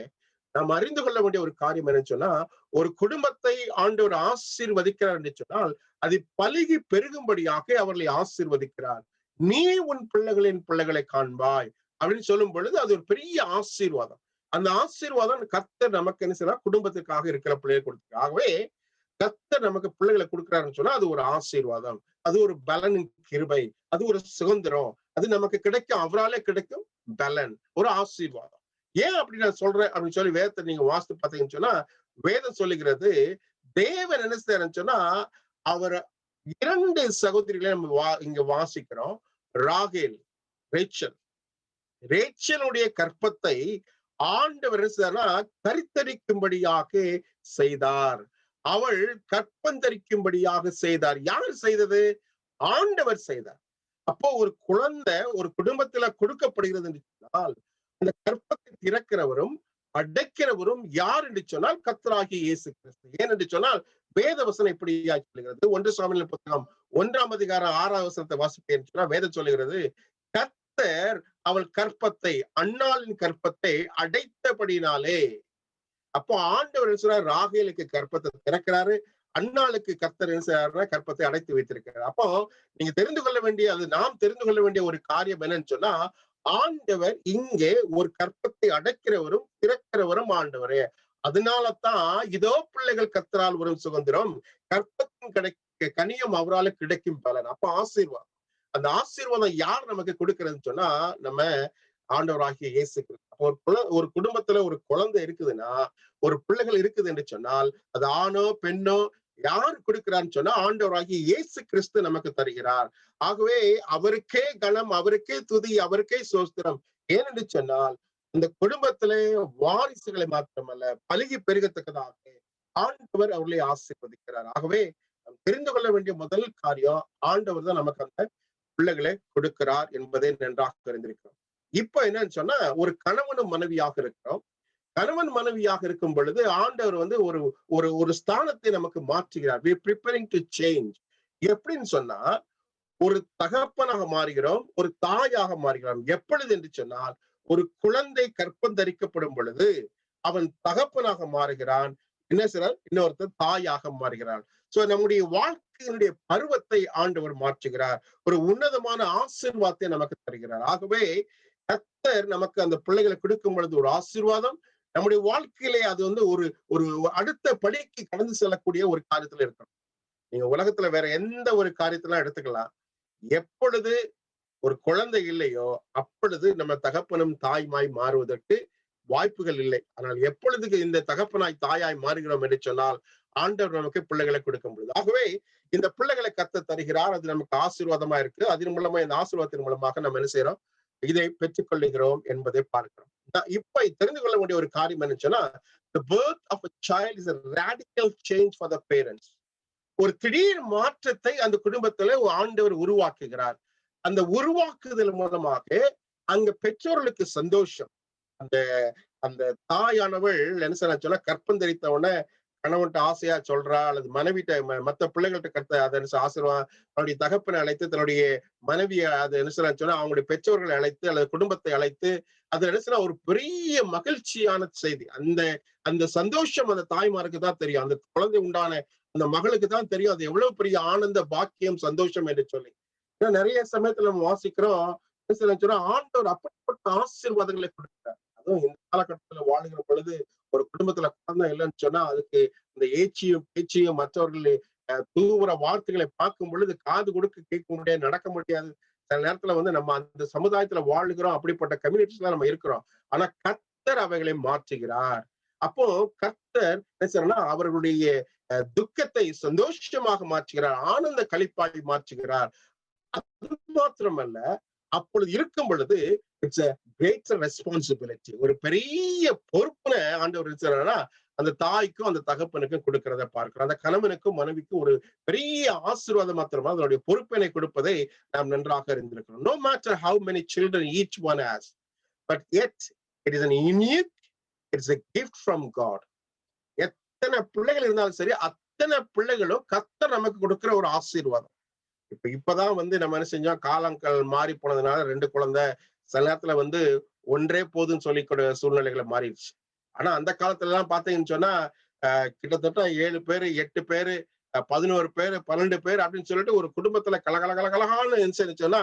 நாம் அறிந்து கொள்ள வேண்டிய ஒரு காரியம் என்னன்னு சொன்னா, ஒரு குடும்பத்தை ஆண்டவர் ஆசீர்வதிக்கிறார் என்று சொன்னால் அது பலுகி பெருகும்படியாக அவர்களை ஆசீர்வதிக்கிறார். நீ உன் பிள்ளைகளை காண்பாய் அப்படின்னு சொல்லும் பொழுது அது ஒரு பெரிய ஆசீர்வாதம். அந்த ஆசீர்வாதம் கர்த்தர் நமக்கு என்ன செய்யலாம், குடும்பத்துக்காக இருக்கிற பிள்ளைகளை கொடுக்கிறார். ஆகவே கர்த்தர் நமக்கு பிள்ளைகளை கொடுக்கிறாருன்னு சொன்னா அது ஒரு ஆசீர்வாதம், அது ஒரு பலனின் கிருபை, அது ஒரு சுதந்திரம், அது நமக்கு கிடைக்கும், அவராலே கிடைக்கும் பலன், ஒரு ஆசீர்வாதம். ஏன் அப்படி நான் சொல்றேன் அப்படின்னு சொல்லி வேதத்தை நீங்க வாசித்து பார்த்தீங்கன்னு சொன்னா, வேதம் சொல்லுகிறது தேவன் என்ன செய்யறன்னு சொன்னா, அவர் 2 சகோதரிகளை நம்ம இங்க வாசிக்கிறோம். ராகேல், ரேச்சலுடைய கற்பத்தை ஆண்டவர் கரித்தரிக்கும்படியாக செய்தார். அவள் கற்பந்தரிக்கும்படியாக செய்தார். யார் செய்தது? ஆண்டவர் செய்தார். அப்போ ஒரு குழந்தை ஒரு குடும்பத்துல கொடுக்கப்படுகிறது என்று சொன்னால் அந்த கற்பத்தை திறக்கிறவரும் அடைக்கிறவரும் யார் என்று சொன்னால் கர்த்தராகிய இயேசு கிறிஸ்து. ஏன் என்று சொன்னால் வேத வசனம் இப்படியா சொல்லுகிறது. 1 சாமுவேல் புத்தகம் 1 அதிகாரம் 6 வசனத்தை வாசிப்பேன் சொன்னா வேதம் சொல்லுகிறது, கர்த்தர் அவள் கற்பத்தை, அன்னாளின் கற்பத்தை அடைத்தபடினாலே. அப்போ ஆண்டவர் என்ன சொல்றாரு, ராகேலுக்கு கற்பத்தை திறக்கிறாரு, அன்னாளுக்கு கர்த்தர் என்ன செய்யறாருன்னா கற்பத்தை அடைத்து வைத்திருக்கிறார். அப்போ நீங்க தெரிந்து கொள்ள வேண்டிய, அது நாம் தெரிந்து கொள்ள வேண்டிய ஒரு காரியம் என்னன்னு சொன்னா, ஆண்டவர் இங்கே ஒரு கற்பத்தை அடைக்கிறவரும் திறக்கிறவரும் ஆண்டவரே. அதனாலதான் இதோ பிள்ளைகள் கர்த்தரால் வரும் சுதந்திரம், கற்பத்தின் கனியும் அவரால் கிடைக்கும் பலன். அப்ப ஆசீர்வாதம். அந்த ஆசீர்வாதம் யார் நமக்கு கொடுக்கிறதுன்னு சொன்னா நம்ம ஆண்டவராகிய இயேசு கிறிஸ்து. ஒரு குடும்பத்துல ஒரு குழந்தை இருக்குதுன்னா, ஒரு பிள்ளைகள் இருக்குது என்று சொன்னால் அது ஆணோ பெண்ணோ யார் கொடுக்கிறான்னு சொன்னா ஆண்டவராகிய இயேசு கிறிஸ்து நமக்கு தருகிறார். ஆகவே அவருக்கே கனம், அவருக்கே துதி, அவருக்கே சோஸ்திரம். ஏனென்று சொன்னால் இந்த குடும்பத்திலே வாரிசுகளை மாத்திரமல்ல பலுகி பெருகத்தக்கதாக ஆண்டவர் அவர்களை ஆசீர்வதிக்கிறார். ஆகவே தெரிந்து கொள்ள வேண்டிய முதல் காரியம், ஆண்டவர் தான் நமக்கு அந்த பிள்ளைகளை கொடுக்கிறார் என்பதை நன்றாக தெரிந்திருக்கிறோம். இப்ப என்னன்னு சொன்னா, ஒரு கணவனும் மனைவியாக இருக்கிறோம். கணவன் மனைவியாக இருக்கும் பொழுது ஆண்டவர் ஒரு ஒரு ஒரு ஸ்தானத்தை நமக்கு மாற்றுகிறார். we are preparing to change. எப்படின்னு சொன்னா, ஒரு தகப்பனாக மாறுகிறோம், ஒரு தாயாக மாறுகிறோம். எப்பொழுது என்று சொன்னால், ஒரு குழந்தை கற்பம் தரிக்கப்படும் பொழுது அவன் தகப்பனாக மாறுகிறான், என்ன செய்றார், இன்னொருத்தர் தாயாக மாறுகிறான். சோ நம்முடைய வாழ்க்கையினுடைய பருவத்தை ஆண்டவர் மாற்றுகிறார், ஒரு உன்னதமான ஆசீர்வாதத்தை நமக்கு தருகிறார். ஆகவே கர்த்தர் நமக்கு அந்த பிள்ளைகளை கொடுக்கும் பொழுது ஒரு ஆசீர்வாதம், நம்முடைய வாழ்க்கையிலே அது ஒரு ஒரு அடுத்த படிக்கு கடந்து செல்லக்கூடிய ஒரு காரியத்துல இருக்கணும். நீங்க உலகத்துல வேற எந்த ஒரு காரியத்தெல்லாம் எடுத்துக்கலாம், எப்பொழுது ஒரு குழந்தை இல்லையோ அப்பொழுது நம்ம தகப்பனும் தாய்மாய் மாறுவதற்கு வாய்ப்புகள் இல்லை. ஆனால் எப்பொழுது இந்த தகப்பனாய் தாயாய் மாறுகிறோம் என்று சொன்னால் ஆண்டவர் நமக்கு பிள்ளைகளை கொடுக்கும் பொழுது, ஆகவே இந்த பிள்ளைகளை கர்த்தர் தருகிறார். அது நமக்கு ஆசீர்வாதமா இருக்கு. அதன் மூலமா, இந்த ஆசீர்வாதத்தின் மூலமாக நம்ம என்ன செய்யறோம், இதை பெற்றுக் கொள்ளுகிறோம் என்பதை பார்க்கிறோம். இப்ப தெரிந்து கொள்ள வேண்டிய ஒரு காரியம் என்ன சொன்னா, the birth of a child is a radical change for the parents. ஒரு திடீர் மாற்றத்தை அந்த குடும்பத்துல ஆண்டவர் உருவாக்குகிறார். அந்த உருவாக்குதல் மூலமாக அங்க பெற்றோர்களுக்கு சந்தோஷம். அந்த அந்த தாயானவள் என்ன சொன்னா கற்பம் தரித்தவன கணவன்கிட்ட ஆசையா சொல்றா, அல்லது மனைவிட்ட மத்த பிள்ளைகள்கிட்ட கத்த அதை ஆசீர்வாதம் தன்னுடைய தகப்பனை அழைத்து தன்னுடைய மனைவியை அதை என்ன சொன்னா அவங்களுடைய பெற்றோர்களை அழைத்து அல்லது குடும்பத்தை அழைத்து அது என்ன சொன்னா ஒரு பெரிய மகிழ்ச்சியான செய்தி. அந்த அந்த சந்தோஷம் அந்த தாய்மாருக்கு தான் தெரியும், அந்த குழந்தை உண்டான அந்த மகளுக்கு தான் தெரியும் அது எவ்வளவு பெரிய ஆனந்த பாக்கியம் சந்தோஷம் என்று சொல்லி. ஏன்னா நிறைய சமயத்துல நம்ம வாசிக்கிறோம் ஆண்டவர் அப்படிப்பட்ட ஆசீர்வாதங்களை கொடுக்கிறார். அதுவும் இந்த காலகட்டத்துல வாழுகிற பொழுது ஒரு குடும்பத்துல குழந்தை இல்லைன்னு சொன்னா அதுக்கு இந்த ஏச்சியும் பேச்சியும் மற்றவர்கள் தூவுற வார்த்தைகளை பார்க்கும் பொழுது காது கொடுக்க கேட்க முடியாது, நடக்க முடியாது. சில நேரத்துல நம்ம அந்த சமுதாயத்துல வாழுகிறோம், அப்படிப்பட்ட கம்யூனிட்டிஸ்ல நம்ம இருக்கிறோம். ஆனா கர்த்தர் அவைகளை மாற்றுகிறார். அப்போ கர்த்தர் அவர்களுடைய துக்கத்தை சந்தோஷமாக மாற்றுகிறார், ஆனந்த களிப்பாய் மாற்றுகிறார். அது மாத்திரமல்ல, அப்பொழுது இருக்கும் பொழுது இட்ஸ் a greater responsibility, ஒரு பெரிய பொறுப்புன ஆண்டவர் இருக்கிறாரா அந்த தாய்க்கும் அந்த தகப்பனுக்கும் கொடுக்கிறத பார்க்கிறோம். அந்த கணவனுக்கும் மனைவிக்கும் ஒரு பெரிய ஆசீர்வாதம் மாத்திரமா அதனுடைய பொறுப்பினை கொடுப்பதை நாம் நன்றாக அறிந்திருக்கிறோம். No matter how many children each one has, but yet it is an unique, it's a gift from God. எத்தனை பிள்ளைகள் இருந்தாலும் சரி, அத்தனை பிள்ளைகளும் கர்த்தர் நமக்கு கொடுக்கிற ஒரு ஆசீர்வாதம். இப்பதான் நம்ம என்ன செஞ்சோம், காலங்கள் மாறி போனதுனால 2 குழந்தை, சில நேரத்துல ஒன்றே போதுன்னு சொல்லிக்கூட சூழ்நிலைகளை மாறிடுச்சு. ஆனா அந்த காலத்துல எல்லாம் பாத்தீங்கன்னு சொன்னா கிட்டத்தட்ட 7 பேரு 8 பேரு 11 பேரு 12 பேர் அப்படின்னு சொல்லிட்டு ஒரு குடும்பத்துல கலகலகலகலான்னு சொன்னா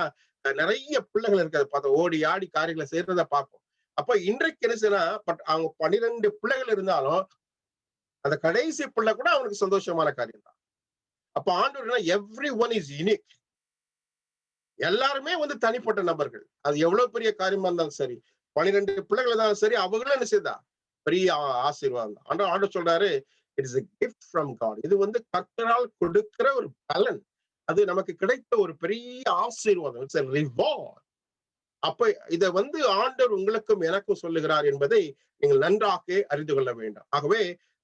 நிறைய பிள்ளைகள் இருக்காது பார்த்தா ஓடி ஆடி காரியங்களை செய்யறத பார்ப்போம். அப்ப இன்றைக்கு என்ன செய்யனா அவங்க 12 பிள்ளைகள் இருந்தாலும் அந்த கடைசி பிள்ளை கூட அவனுக்கு சந்தோஷமான காரியம் தான். அப்ப ஆண்டவர் எவ்ரி ஒன் இஸ் யூனிக், எல்லாருமே தனிப்பட்ட நபர்கள். அது எவ்வளவு பெரிய காரியமா இருந்தாலும் சரி, 12 பிள்ளைகள் இருந்தாலும் சரி, அவங்களும் என்ன செய்தா பெரிய ஆசீர்வாதம் தான். ஆண்டவர் சொல்றாரு it is a gift from God. இது கர்த்தரால் கொடுக்கிற ஒரு பலன், அது நமக்கு கிடைத்த ஒரு பெரிய ஆசீர்வாதம். It's a reward. அப்ப இத ஆண்டவர் உங்களுக்கும் எனக்கும் சொல்லுகிறார் என்பதை நீங்கள் நன்றாக அறிந்து கொள்ள வேண்டும். ஆகவே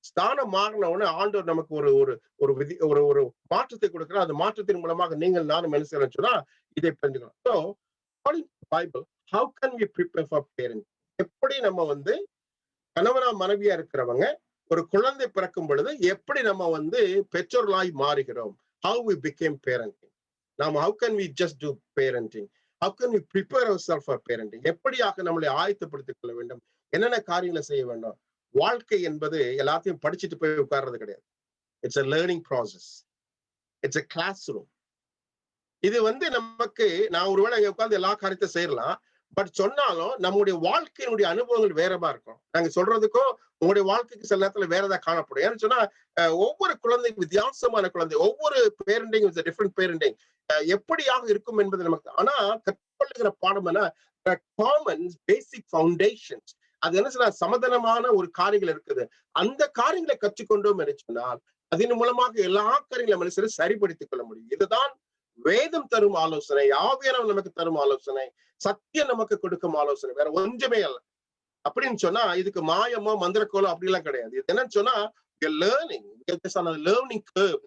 ஸ்தானம் மாறினவுடனே ஆண்டவர் நமக்கு ஒரு ஒரு ஒரு விதி ஒரு ஒரு மாற்றத்தை கொடுக்கிறார். அந்த மாற்றத்தின் மூலமாக நீங்கள் நானும் என்ன செய்யறோம்னு சொன்னா இதை புரிஞ்சுக்கலாம். So according to the Bible, how can we prepare for parenting? எப்படி நம்ம கணவனா மனைவியா இருக்கிறவங்க ஒரு குழந்தை பிறக்கும் பொழுது எப்படி நம்ம பெற்றோர்களாய் மாறுகிறோம்? How we became parenting. நாம how can we just do parenting? How can we prepare ourselves for parenting? எப்படியாக நம்மளை ஆயத்தப்படுத்திக் கொள்ள வேண்டும், என்னென்ன காரியங்களை செய்ய வேண்டும்? வாழ்க்கை என்பது எல்லாத்தையும் படிச்சுட்டு போய் உட்கார்றது கிடையாது. It's a learning process. It's a classroom. இது நமக்கு நான் ஒருவேளை இங்க உட்கார்ந்து எல்லா காரியத்தை செய்யலாம், பட் சொன்னாலும் நம்முடைய வாழ்க்கையினுடைய அனுபவங்கள் வேறமா இருக்கும். நாங்க சொல்றதுக்கும் உங்களுடைய வாழ்க்கைக்கு சில நேரத்துல வேற ஏதாவது காணப்படும். ஏன்னு சொன்னா ஒவ்வொரு குழந்தைக்கும் வித்தியாசமான குழந்தை, ஒவ்வொரு பேரண்டிங் இஸ் டிஃபரெண்ட் பேரண்டிங் எப்படியாக இருக்கும் என்பது நமக்கு. ஆனா கற்றுக்கொள்ளுகிற பாடம் என்ன, காமன் பேசிக் ஃபவுண்டேஷன்ஸ். அது என்ன சொன்னா சமதனமான ஒரு காரியங்கள் இருக்குது. அந்த காரியங்களை கற்றுக்கொண்டோம் என்று சொன்னால் அதன் மூலமாக எல்லா காரியங்களை மனுஷரை சரிப்படுத்திக் கொள்ள முடியும். இதுதான் வேதம் தரும் ஆலோசனை, ஆவியானவர் நமக்கு தரும் ஆலோசனை, சத்தியம் நமக்கு கொடுக்கும் ஆலோசனை, வேற ஒன்றுமே அல்ல. அப்படின்னு சொன்னா இதுக்கு மாயமோ மந்திரக்கோலோ அப்படி எல்லாம் கிடையாது. இது என்னன்னு சொன்னா லேர்னிங் கர்வ்.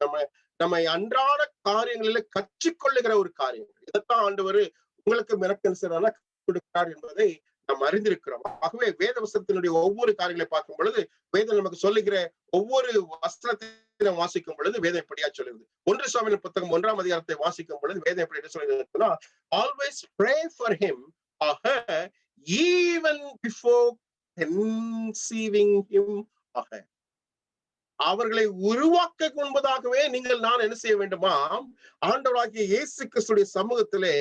நம்ம அன்றாட காரியங்களில கற்றுக்கொள்ளுகிற ஒரு காரியம். இதைத்தான் ஆண்டவர் உங்களுக்கு மிரக்கன்சரான கொடுக்கிறார் என்பதை நாம் அறிந்திருக்கிறோம். ஆகவே வேத வசனத்தினுடைய ஒவ்வொரு காரியங்களை பார்க்கும் பொழுது வேதம் நமக்கு சொல்லுகிற ஒவ்வொரு வசனத்தை வாசிக்கும் பொழுது வேதம் எப்படியா சொல்லுது. 1 சாமுவேல் புத்தகம் 1ஆம் அதிகாரத்தை வாசிக்கும் பொழுது வேதம் எப்படி சொல்லுதுன்னா, always pray for him or her even before conceiving him or her. அவர்களை உருவாக்க முன்பதாகவே நீங்கள் நான் என்ன செய்ய வேண்டுமா, ஆண்டவராகிய இயேசு கிறிஸ்துவின் சமூகத்திலே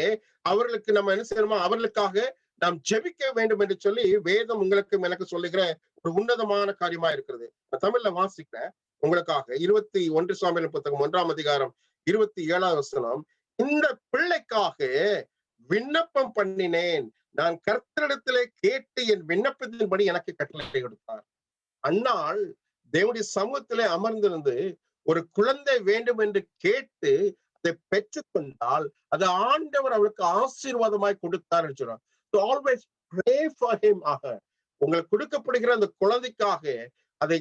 அவர்களுக்கு நம்ம என்ன செய்யணுமா, அவர்களுக்காக நாம் ஜெபிக்க வேண்டும் என்று சொல்லி வேதம் உங்களுக்கு எனக்கு சொல்லுகிற ஒரு உன்னதமான காரியமா இருக்கிறது. தமிழ்ல வாசிக்கிறேன் உங்களுக்காக. 21 சாமுவேல் புத்தகம் 1ஆம் அதிகாரம் 27ஆம் வசனம். இந்த பிள்ளைக்காக விண்ணப்பம் பண்ணினேன், நான் கர்த்தரிடத்திலே கேட்டு என் விண்ணப்பத்தின்படி எனக்கு கட்டளை கொடுத்தார். அந்நாள் தேவனுடைய சமூகத்திலே அமர்ந்திருந்து ஒரு குழந்தை வேண்டும் என்று கேட்டு அதை பெற்றுக்கொண்டால் அது ஆண்டவர் அவளுக்கு ஆசீர்வாதமாய் கொடுத்தார் என்று சொல்றார். So always pray for him. உங்களுக்கு கொடுக்கப்படுகிற அந்த குழந்தைக்காக அதை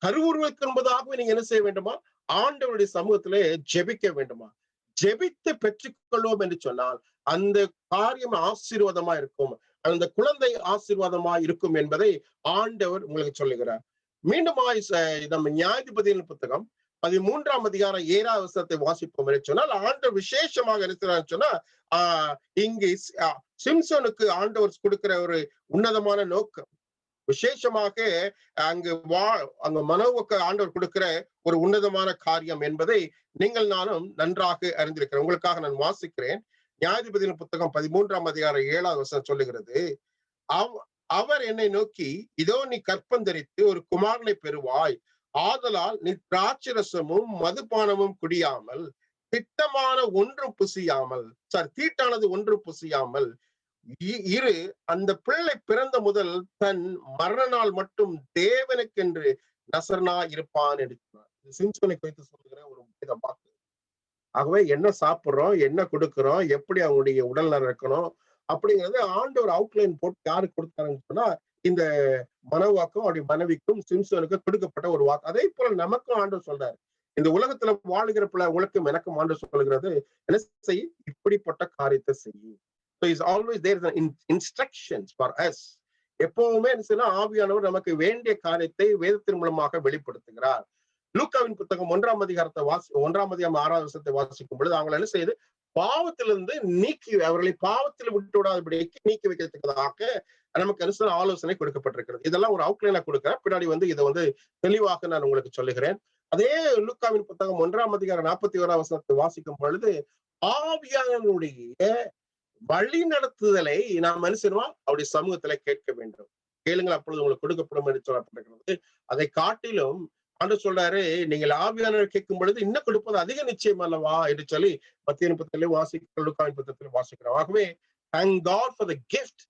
கருவுருவதற்கு என்பதாகவே நீங்க என்ன செய்ய வேண்டுமா, ஆண்டவருடைய சமூகத்திலே ஜெபிக்க வேண்டுமா? ஜெபித்து பெற்றுக்கொள்வோம் என்று சொன்னால் அந்த காரியம் ஆசீர்வாதமா இருக்கும், அந்த குழந்தை ஆசீர்வாதமா இருக்கும் என்பதை ஆண்டவர் உங்களுக்கு சொல்லுகிறார். மீண்டுமாய் நம்ம நியாயாதிபதியின் புத்தகம் 13ஆம் அதிகாரம் 7ஆம் வசனத்தை வாசிப்போம் என்று சொன்னால் ஆண்டவர் விசேஷமாக இருக்கிறார் சொன்னா இங்கு சிம்சோனுக்கு ஆண்டவர் கொடுக்கிற ஒரு உன்னதமான நோக்கம், விசேஷமாக அங்க மனோவுக்கு ஆண்டவர் கொடுக்கிற ஒரு உன்னதமான காரியம் என்பதை நீங்கள் நானும் நன்றாக அறிந்திருக்கிறேன். உங்களுக்காக நான் வாசிக்கிறேன். நியாயாதிபதியின் புத்தகம் 13ஆம் அதிகாரம் 7ஆம் வசனம் சொல்லுகிறது, அவர் என்னை நோக்கி, இதோ நீ கற்பந்தரித்து ஒரு குமாரனை பெறுவாய், ஆதலால் நீ திராட்சரசமும் மதுபானமும் குடியாமல் திட்டமான ஒன்றும் புசியாமல் தீட்டானது ஒன்றும் புசியாமல் இரு, அந்த பிள்ளை பிறந்த முதல் தன் மரண நாள் மட்டும் தேவனுக்கென்று நசரனா இருப்பான் என்று சொன்னார். சிம்சோனை குறித்து சொல்லுகிற ஒரு வாக்கு. ஆகவே என்ன சாப்பிடுறோம், என்ன கொடுக்கிறோம், எப்படி அவங்களுடைய உடல் நலம் இருக்கணும் அப்படிங்கிறது ஆண்டவர் அவுட்லைன் போட்டு யாருக்கு கொடுத்தாருன்னு சொன்னா இந்த மனவாக்கும் அவருடைய மனைவிக்கும் சிம்சோனுக்கும் கொடுக்கப்பட்ட ஒரு வாக்கு. அதே போல நமக்கும் ஆண்டவர் சொல்றாரு, இந்த உலகத்துல வாழுகிற பிள்ளை உங்களுக்கும் எனக்கும் ஆண்டவர் சொல்லுகிறது, என்ன செய்ய, இப்படிப்பட்ட காரியத்தை செய்யும். So is always there is an instructions for us. எப்பவுமே ஆவியானவர் நமக்கு வேண்டிய காரியத்தை வேதத்தின் மூலமாக வெளிப்படுத்துகிறார். லூக்காவின் புத்தகம் 1ஆம் அதிகாரத்தை 1ஆம் அதிகாரம் 6ஆம் வசனத்தை வாசிக்கும் பொழுது அவங்க என்ன செய்யுது, பாவத்திலிருந்து நீக்கி அவர்களை பாவத்தில் விட்டு விடாதபடிக்கு நீக்கி வைக்கிறதுக்காக நமக்கு அனுசர ஆலோசனை கொடுக்கப்பட்டிருக்கிறது. இதெல்லாம் ஒரு அவுட்லைனா கொடுக்கிறேன், பின்னாடி இதை தெளிவாக நான் உங்களுக்கு சொல்லுகிறேன். அதே லூக்காவின் புத்தகம் 1ஆம் அதிகாரம் 41ஆம் வசனத்தை வாசிக்கும் பொழுது ஆவியானவருடைய வழி நடத்துதலை நாம் மனுஷனுமா அவருடைய சமூகத்துல கேட்க வேண்டும். கேளுங்கள் அப்பொழுது உங்களுக்கு கொடுக்கப்படும் என்று சொல்லப்பட்டிருக்கிறது. அதை காட்டிலும் ஆண்டவர் சொல்றாரு, நீங்கள் ஆவியானவர் கேட்கும் பொழுது இன்னும் கொடுப்பது அதிக நிச்சயம் அல்லவா என்று சொல்லி மத்திய புத்தகத்திலே வாசிக்கிறோம், லூக்காவின் புத்தகத்திலே வாசிக்கிறோம். ஆகவே thank God for the gift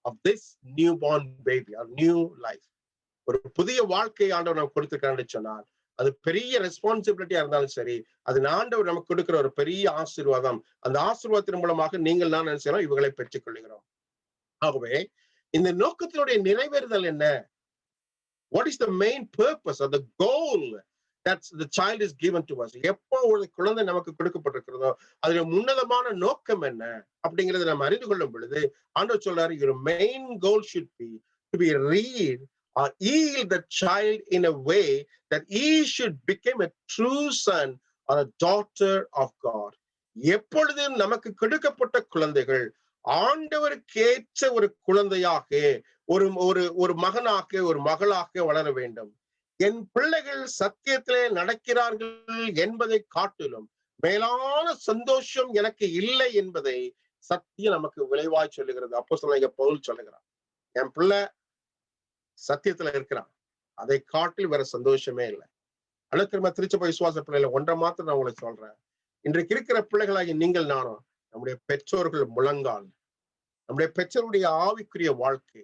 of this newborn baby or new life. ஒரு புதிய வாழ்க்கை ஆண்டவர் நமக்கு கொடுத்திருக்கான்னு சொன்னால் அது பெரிய ரெஸ்பான்சிபிலிட்டியா இருந்தாலும் சரி, அது ஆண்டவர் நமக்கு கொடுக்கிற ஒரு பெரிய ஆசீர்வாதம். அந்த ஆசீர்வாதத்தின் மூலமாக நீங்கள் நான் என்ன செய்யறோம், இவங்களை பெற்றுக் கொள்கிறோம். ஆகவே இந்த நோக்கத்தினுடைய நிறைவேறுதல் என்ன? What is the main purpose or the goal that the child is given to us? எப்போ ஒரு குழந்தை நமக்கு கொடுக்கப்பட்டிருக்கிறதோ அதோட உன்னதமான நோக்கம் என்ன அப்படிங்கறத நம்ம அறிந்து கொள்ளும் பொழுது ஆண்டவர் சொல்றாரு, your main goal should be to be read or yield the child in a way that he should become a true son or a daughter of God. எப்பொழுதும் நமக்கு கொடுக்கப்பட்ட குழந்தைகள் ஆண்டவருக்கு ஏற்ற ஒரு குழந்தையாக ஒரு மகனாக ஒரு மகளாக வளர வேண்டும். என் பிள்ளைகள் சத்தியத்திலே நடக்கிறார்கள் என்பதை காட்டிலும் மேலான சந்தோஷம் எனக்கு இல்லை என்பதை சத்தியம் நமக்கு விளைவாய் சொல்லுகிறது. அப்போஸ்தலனாகிய பவுல் சொல்லுகிறார், என் பிள்ளை சத்தியத்துல இருக்கிறான், அதை காட்டில் வேற சந்தோஷமே இல்லை. திரும்ப திருச்சபை விசுவாச பிள்ளைகளை ஒன்றை மாத்திரம் நான் உங்களுக்கு சொல்றேன். இன்றைக்கு இருக்கிற பிள்ளைகளாகி நீங்கள் நானும் நம்முடைய பெற்றோர்கள் முழங்கால், நம்முடைய பெற்றோருடைய ஆவிக்குரிய வாழ்க்கை,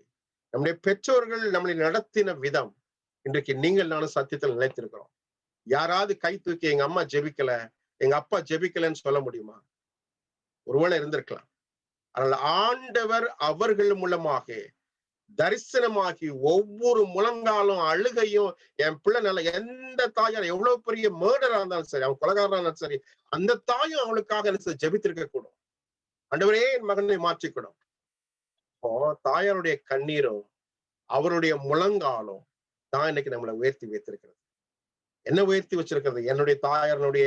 நம்முடைய பெற்றோர்கள் நம்மளை நடத்தின விதம், இன்றைக்கு நீங்கள் நானும் சத்தியத்தில் நிலைத்திருக்கிறோம். யாராவது கை தூக்கி எங்க அம்மா ஜெபிக்கல, எங்க அப்பா ஜெபிக்கலன்னு சொல்ல முடியுமா? ஒருவேளை இருந்திருக்கலாம். அதனால ஆண்டவர் அவர்கள் மூலமாக தரிசனமாகி ஒவ்வொரு முழங்காலும் அழுகையும், என் பிள்ளை நல்ல எந்த தாயார் எவ்வளவு பெரிய மேர்டரா இருந்தாலும் சரி, அவன் கொலைகாரனா இருந்தாலும் சரி, அந்த தாயும் அவளுக்காக ஜெபித்திருக்க கூடும். ஆண்டவரே என் மகனை மாற்றிக்கூடும். தாயாருடைய கண்ணீரும் அவருடைய முழங்காலும் தான் இன்னைக்கு நம்மளை உயர்த்தி வைத்திருக்கிறது. என்ன உயர்த்தி வச்சிருக்கிறது? என்னுடைய தாயாரனுடைய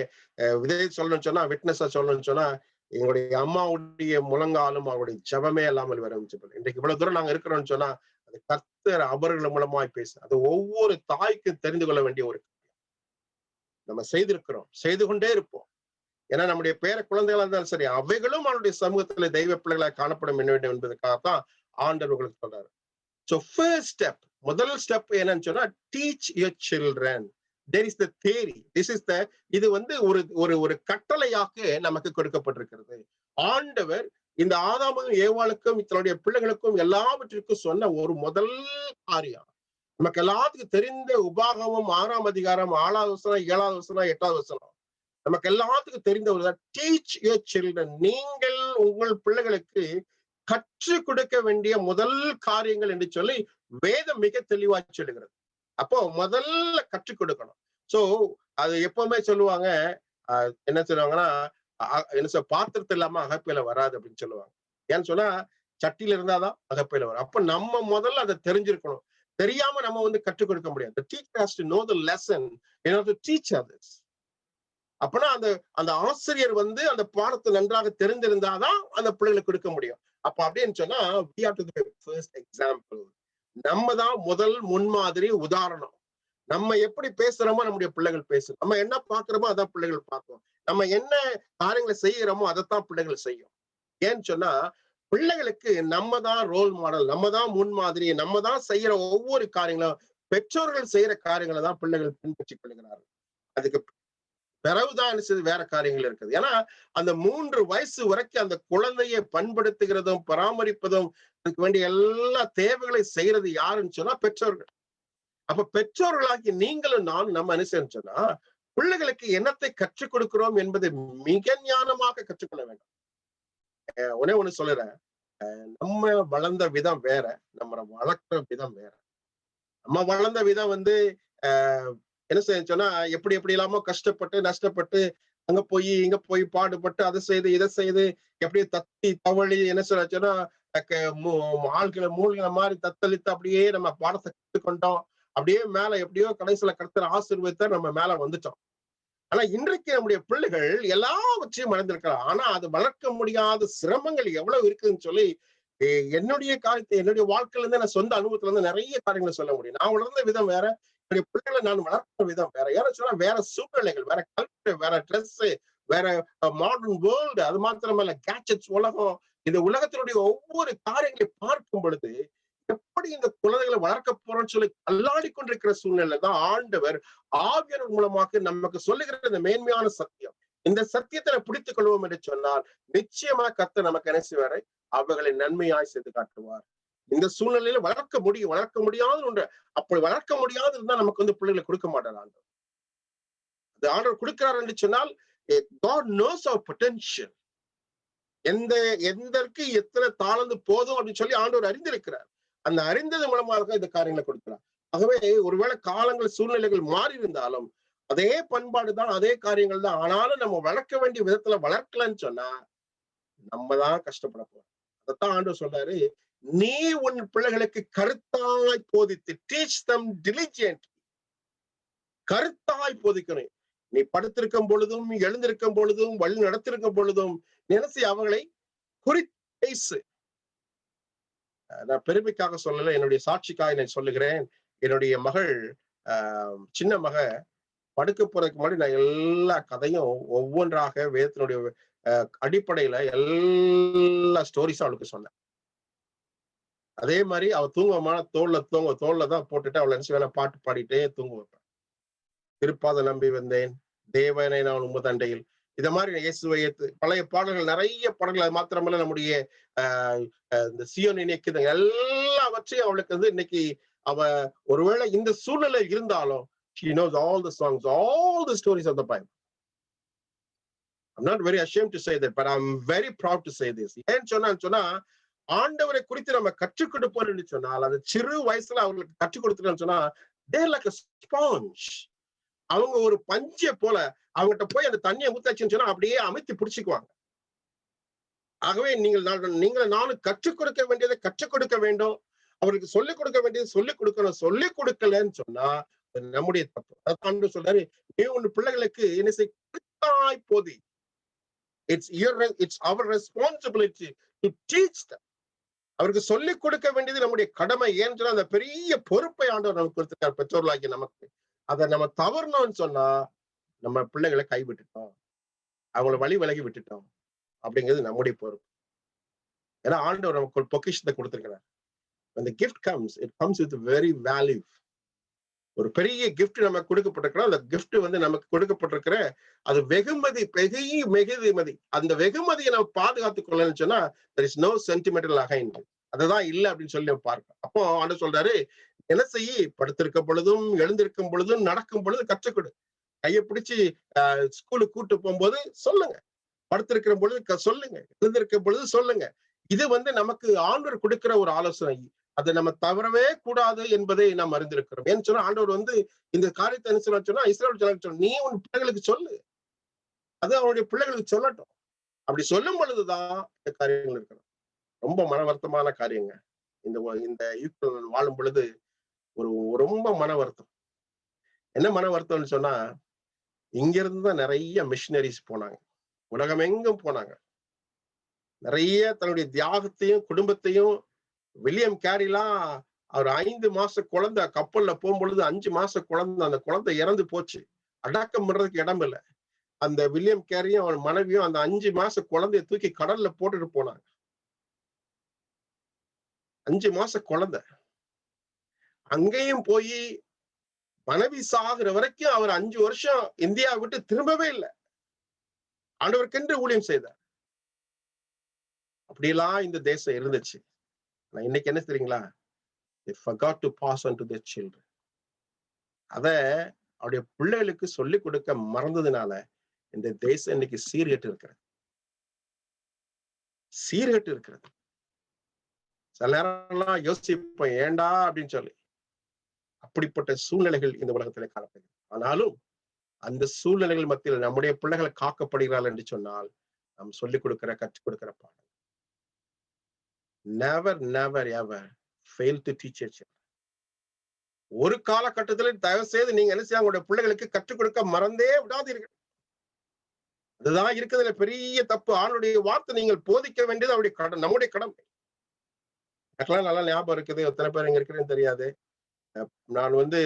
விதை சொல்லணும்னு சொன்னா, விட்னஸா சொல்லணும்னு சொன்னா, எங்களுடைய அம்மாவுடைய முழங்காலும் அவருடைய ஜபமே இல்லாமல் வர வச்சு இன்றைக்கு இவ்வளவு தூரம் நாங்க இருக்கிறோம்னு சொன்னா அது கர்த்தர் அவர்கள் மூலமாய் பேச, அது ஒவ்வொரு தாய்க்கும் தெரிந்து கொள்ள வேண்டிய ஒரு நம்ம செய்திருக்கிறோம், செய்து கொண்டே இருப்போம். ஏன்னா நம்முடைய பேர குழந்தைகளா இருந்தாலும் சரி, அவைகளும் அவனுடைய சமூகத்துல தெய்வ பிள்ளைகளாக காணப்பட வேண்டும் என்பதற்காகத்தான் ஆண்டவர் உங்களுக்கு சொல்றாரு. So first step, முதல் ஸ்டெப் என்னன்னு சொன்னா, teach your children. There is the theory. This is the இது ஒரு கட்டளையாக நமக்கு கொடுக்கப்பட்டிருக்கிறது. ஆண்டவர் இந்த ஆதாமும் ஏவாளுக்கும் தன்னுடைய பிள்ளைகளுக்கும் எல்லாவற்றிற்கும் சொன்ன ஒரு முதல் காரியம், நமக்கு எல்லாத்துக்கும் தெரிந்த உபாகமம் 6ஆம் அதிகாரம் 4வது வசனம் 7வது வசனம் 8வது வசனம், நமக்கு எல்லாத்துக்கும் தெரிந்த ஒரு டீச் யுவர் சில்ட்ரன். நீங்கள் உங்கள் பிள்ளைகளுக்கு கற்றுக் கொடுக்க வேண்டிய முதல் காரியங்கள் என்று சொல்லி வேதம் மிக தெளிவாக சொல்லுகிறது. அப்போ முதல்ல கற்றுக் கொடுக்கணும். சோ அது எப்பவுமே சொல்லுவாங்க, என்ன சொல்லுவாங்கன்னா, என்ன சொல்ல, பாத்திரத்து இல்லாம அகப்பையில வராது அப்படின்னு சொல்லுவாங்க. ஏன்னு சொன்னா சட்டியில இருந்தாதான் அகப்பையில வரும். அப்ப நம்ம முதல்ல அதை தெரிஞ்சிருக்கணும். தெரியாம நம்ம வந்து கற்றுக் கொடுக்க முடியாது. The teacher has to know the lesson in order to teach others. அப்பனா அந்த ஆசிரியர் வந்து அந்த பாடத்தை நன்றாக தெரிந்திருந்தாதான் அந்த பிள்ளைகளுக்கு கொடுக்க முடியும். அப்ப அப்படின்னு சொன்னா we have to be the first example. நம்ம தான் முதல் முன்மாதிரி, உதாரணம். நம்ம எப்படி பேசுறோமோ நம்முடைய பிள்ளைகள் பேசும். நம்ம என்ன பாக்குறோமோ அதான் பிள்ளைகள் பார்க்கும். நம்ம என்ன காரியங்களை செய்யறோமோ அதைத்தான் பிள்ளைகள் செய்யும். ஏன்னு சொன்னா பிள்ளைகளுக்கு நம்ம தான் ரோல் மாடல், நம்ம தான் முன்மாதிரி, நம்ம தான் செய்யற ஒவ்வொரு காரியங்களும், பெற்றோர்கள் செய்யற காரியங்களை தான் பிள்ளைகள் பின்பற்றிக் கொள்கிறார்கள். அதுக்கு பிறகுதான் வேற காரியங்கள் இருக்குது. ஏன்னா அந்த 3 வயசு வரைக்கும் அந்த குழந்தையை பண்படுத்துகிறதும் பராமரிப்பதும் அதுக்கு வேண்டிய எல்லா தேவைகளை செய்யறது யாருன்னு சொன்னா பெற்றோர்கள். அப்ப பெற்றோர்களாகி நீங்களும் நானும் நம்ம என்ன சொன்னா பிள்ளைகளுக்கு என்னத்தை கற்றுக் கொடுக்கிறோம் என்பதை மிக ஞானமாக கற்றுக்கொள்ள வேண்டும். ஒன்னே ஒண்ணு சொல்லுறேன், நம்ம வளர்ந்த விதம் வேற, நம்ம வளர்க்கிற விதம் வேற. நம்ம வளர்ந்த விதம் வந்து என்ன செய்ய சொன்னா எப்படி இல்லாம கஷ்டப்பட்டு நஷ்டப்பட்டு அங்க போய் இங்க போய் பாடுபட்டு அதை செய்து இதை செய்து எப்படியே தத்தி தவழி என்ன சொன்னா ஆள்களை மூழ்கின மாதிரி தத்தளித்து அப்படியே நம்ம பாடத்தை கற்றுக்கொண்டோம். அப்படியே மேல எப்படியோ கடைசியில கர்த்தர் ஆசீர்வதித்தா நம்ம மேல வந்துட்டோம். ஆனா இன்றைக்கு நம்முடைய பிள்ளைகள் எல்லாவற்றையும் மறந்திருக்கலாம். ஆனா அது வளர்க்க முடியாத சிரமங்கள் எவ்வளவு இருக்குதுன்னு சொல்லி என்னுடைய காரியத்தை என்னுடைய வாழ்க்கையில இருந்து நான் சொந்த அனுபவத்துல இருந்து நிறைய காரியங்களை சொல்ல முடியும். நான் வளர்ந்த விதம் வேற, என்னுடைய பிள்ளைகளை நான் வளர்க்கிற விதம் வேற. ஏன்னு சொன்னா வேற சூழ்நிலைகள், வேற கல்ச்சர், வேற ட்ரெஸ், வேற மாடர்ன் வேர்ல்டு, அது மாத்திரமல்ல கேட்ஜெட்ஸ் உலகம். இந்த உலகத்தினுடைய ஒவ்வொரு காரியங்களை பார்க்கும் பொழுது எப்படி இந்த குழந்தைகளை வளர்க்க போறோம்னு சொல்லி அல்லாடி கொண்டிருக்கிற சூழ்நிலை தான் ஆண்டவர் ஆவியானவர் மூலமாக நமக்கு சொல்லுகிற இந்த மேன்மையான சத்தியம். இந்த சத்தியத்தை பிடித்துக் கொள்வோம் என்று சொன்னால் நிச்சயமா கர்த்தர் நமக்கு என்ன செய்வாரை, அவர்களை நன்மையாய் செய்து காட்டுவார். இந்த சூழ்நிலையில வளர்க்க முடியாத ஒன்று. அப்படி வளர்க்க முடியாது இருந்தா நமக்கு வந்து பிள்ளைகளை கொடுக்க மாட்டார் ஆண்டவர். அது ஆண்டவர் கொடுக்கிறார் என்று சொன்னால் God knows our potential. எந்தற்கு எத்தனை தாளந்து போதும் அப்படின்னு சொல்லி ஆண்டவர் அறிந்திருக்கிறார். அந்த அறிந்தது மூலமாக இந்த காரியங்களை கொடுக்கிறார். ஆகவே ஒருவேளை காலங்கள் சூழ்நிலைகள் மாறி இருந்தாலும் அதே பண்பாடு தான், அதே காரியங்கள் தான். ஆனாலும் நம்ம வளர்க்க வேண்டிய விதத்துல வளர்க்கலன்னு சொன்னா நம்ம தான் கஷ்டப்பட போறோம். அதைத்தான் ஆண்டவர் சொல்றாரு, நீ உன் பிள்ளைகளுக்கு கருத்தாய் போதித்து, teach them diligently. கருத்தாய் போதிக்கணும். நீ படுத்திருக்கும் பொழுதும் எழுந்திருக்கும் பொழுதும் வழி நடத்திருக்கும் பொழுதும் நினைச்சு அவங்களை குறித்து பேசு. நான் பெருமைக்காக சொல்லல, என்னுடைய சாட்சிக்காக நான் சொல்லுகிறேன். என்னுடைய மகள் சின்ன மக படுக்க போறதுக்கு முன்னாடி நான் எல்லா கதையும் ஒவ்வொன்றாக வேதத்தினுடைய அடிப்படையில எல்லா ஸ்டோரிஸும் அவளுக்கு சொன்னேன். அதே மாதிரி அவ தூங்குவமான தோல்ல தான் போட்டுட்டு அவளை நினைச்சு வேணா பாட்டு பாடிட்டே தூங்க வைப்பேன். திருப்பாத நம்பி வந்தேன், தேவனை நான் உமது அண்டையில், இத மாதிரி இயேசுவை பழைய பாடல்கள், நிறைய பாடல்கள். அது மாத்திரமல்ல நம்முடைய இந்த சியோன் இணைக்குது எல்லாவற்றையும் அவளுக்கு வந்து இன்னைக்கு அவ ஒருவேளை இந்த சூழ்நிலை இருந்தாலும் she knows all the songs, all the stories of the Bible. I'm not very ashamed to say that, but I'm very proud to say this. ஏன்னு சொன்னா ஆண்டவரை குறித்து நம்ம கற்றுக் கொடுப்போம் என்று சொன்னால் அந்த சிறு வயசுல அவங்களுக்கு கற்றுக் கொடுத்துட்டோம்னு சொன்னா they're like a sponge. அவங்க ஒரு பஞ்சை போல அவங்ககிட்ட போய் அந்த தண்ணியை ஊத்தாச்சுன்னு சொன்னா அப்படியே அமைத்து பிடிச்சுக்குவாங்க. ஆகவே நீங்கள் நானும் கற்றுக் கொடுக்க வேண்டியதை கற்றுக் கொடுக்க வேண்டும். அவருக்கு சொல்லிக் கொடுக்க வேண்டியது சொல்லிக் கொடுக்கணும். சொல்லிக் கொடுக்கலன்னு சொன்னா நம்முடைய தப்பு. அதான் சொல்றாரு, நீ உன் பிள்ளைகளுக்கு என்ன செய்ய போதி. It's our responsibility to teach them. அவருக்கு சொல்லிக் கொடுக்க வேண்டியது நம்முடைய கடமை. ஏன்னு சொன்னா அந்த பெரிய பொறுப்பை ஆண்டவர் நமக்கு கொடுத்திருக்கார் பெற்றோர்களாகி நமக்கு. அதை நம்ம தவறணும்னு சொன்னா நம்ம பிள்ளைகளை கைவிட்டுட்டோம், அவங்களை வழி விலகி விட்டுட்டோம் அப்படிங்கிறது நம்முடைய பொறுப்பு. ஏன்னா ஆண்டவர் நமக்கு ஒரு பொக்கிஷத்தை கொடுத்திருக்கிறார். When the gift comes, it comes with very value. ஒரு பெரிய கிஃப்ட் நமக்கு கொடுக்கப்பட்டிருக்கிறோம். அந்த கிஃப்ட் வந்து நமக்கு கொடுக்கப்பட்டிருக்கிற அது வெகுமதி, வெகுமதி. அந்த வெகுமதியை நம்ம பாதுகாத்துக் கொள்ளணும்னு சொன்னா there is no sentimental behind. அதுதான் இல்லை அப்படின்னு சொல்லி நம்ம பார்க்கிறோம். அப்போ ஆண்டவர் சொல்றாரு, என்ன செய்யி, படுத்திருக்கும் பொழுதும் எழுந்திருக்கும் பொழுதும் நடக்கும் பொழுது கற்றுக்கொடு. கையை பிடிச்சி ஸ்கூலுக்கு கூட்டு போகும்போது சொல்லுங்க, படுத்திருக்கிற பொழுது சொல்லுங்க, எழுந்திருக்கும் பொழுது சொல்லுங்க. இது வந்து நமக்கு ஆண்டவர் கொடுக்கிற ஒரு ஆலோசனை. அதை நம்ம தவறவே கூடாது என்பதை நாம் அறிந்திருக்கிறோம். ஏன்னு சொன்னா ஆண்டவர் வந்து இந்த காரியத்தை என்ன சொன்னா இஸ்ரவேல் ஜனங்களுக்கு சொன்ன, நீ உன் பிள்ளைகளுக்கு சொல்லு, அது அவனுடைய பிள்ளைகளுக்கு சொல்லட்டும். அப்படி சொல்லும் பொழுதுதான் இந்த காரியங்கள் இருக்கணும். ரொம்ப மன வருத்தமான காரியங்க. இந்த யுகத்தில் வாழும் பொழுது ரொம்ப மன வருத்தம். என்ன மன வருத்தம்னு சொன்னா, இங்க இருந்து தான் நிறைய மிஷினரிஸ் போனாங்க, உலகம் எங்கும் போனாங்க. நிறைய தன்னுடைய தியாகத்தையும் குடும்பத்தையும், வில்லியம் கேரிலாம் அவர் 5 மாச குழந்தை கப்பல்ல போகும்பொழுது 5 மாச குழந்தை, அந்த குழந்தை இறந்து போச்சு, அடக்கம் பண்றதுக்கு இடம் இல்லை. அந்த வில்லியம் கேரியும் அவன் மனைவியும் அந்த 5 மாச குழந்தைய தூக்கி கடல்ல போட்டுட்டு போனாங்க. 5 மாச குழந்தை. அங்கேயும் போய் மனைவி சாகுற வரைக்கும் அவர் 5 வருஷம் இந்தியா விட்டு திரும்பவே இல்லை. ஆண்டவருக்கென்று ஊழியம் செய்தார். அப்படியெல்லாம் இந்த தேசம் இருந்துச்சு. ஆனா இன்னைக்கு என்ன தெரியுங்களா? They forgot to pass on to their children. அத அவருடைய பிள்ளைகளுக்கு சொல்லிக் கொடுக்க மறந்ததுனால இந்த தேசம் இன்னைக்கு சீர்கெட்டு இருக்கிறது. சில நேரம்லாம் யோசிப்போம், ஏண்டா அப்படின்னு சொல்லி. அப்படிப்பட்ட சூழ்நிலைகள் இந்த உலகத்திலே காணப்படுகிறது. ஆனாலும் அந்த சூழ்நிலைகள் மத்தியில் நம்முடைய பிள்ளைகள் காக்கப்படுகிறார்கள் என்று சொன்னால் நாம் சொல்லிக் கொடுக்கிற கற்றுக் கொடுக்கிற பாடம். Never, never, ever fail to teach your children. ஒரு காலகட்டத்தில் தயவு செய்து நீங்க என்ன செய்ய, உங்களுடைய பிள்ளைகளுக்கு கற்றுக் கொடுக்க மறந்தே விடாதீர்கள். அதுதான் இருக்கிறதுல பெரிய தப்பு. ஆணுடைய வார்த்தை நீங்கள் போதிக்க வேண்டியது அவருடைய கடமை, நம்முடைய கடமை. எனக்கெல்லாம் நல்லா ஞாபகம் இருக்குது, எத்தனை பேர் இங்க இருக்கிறேன்னு தெரியாது. நான் வந்து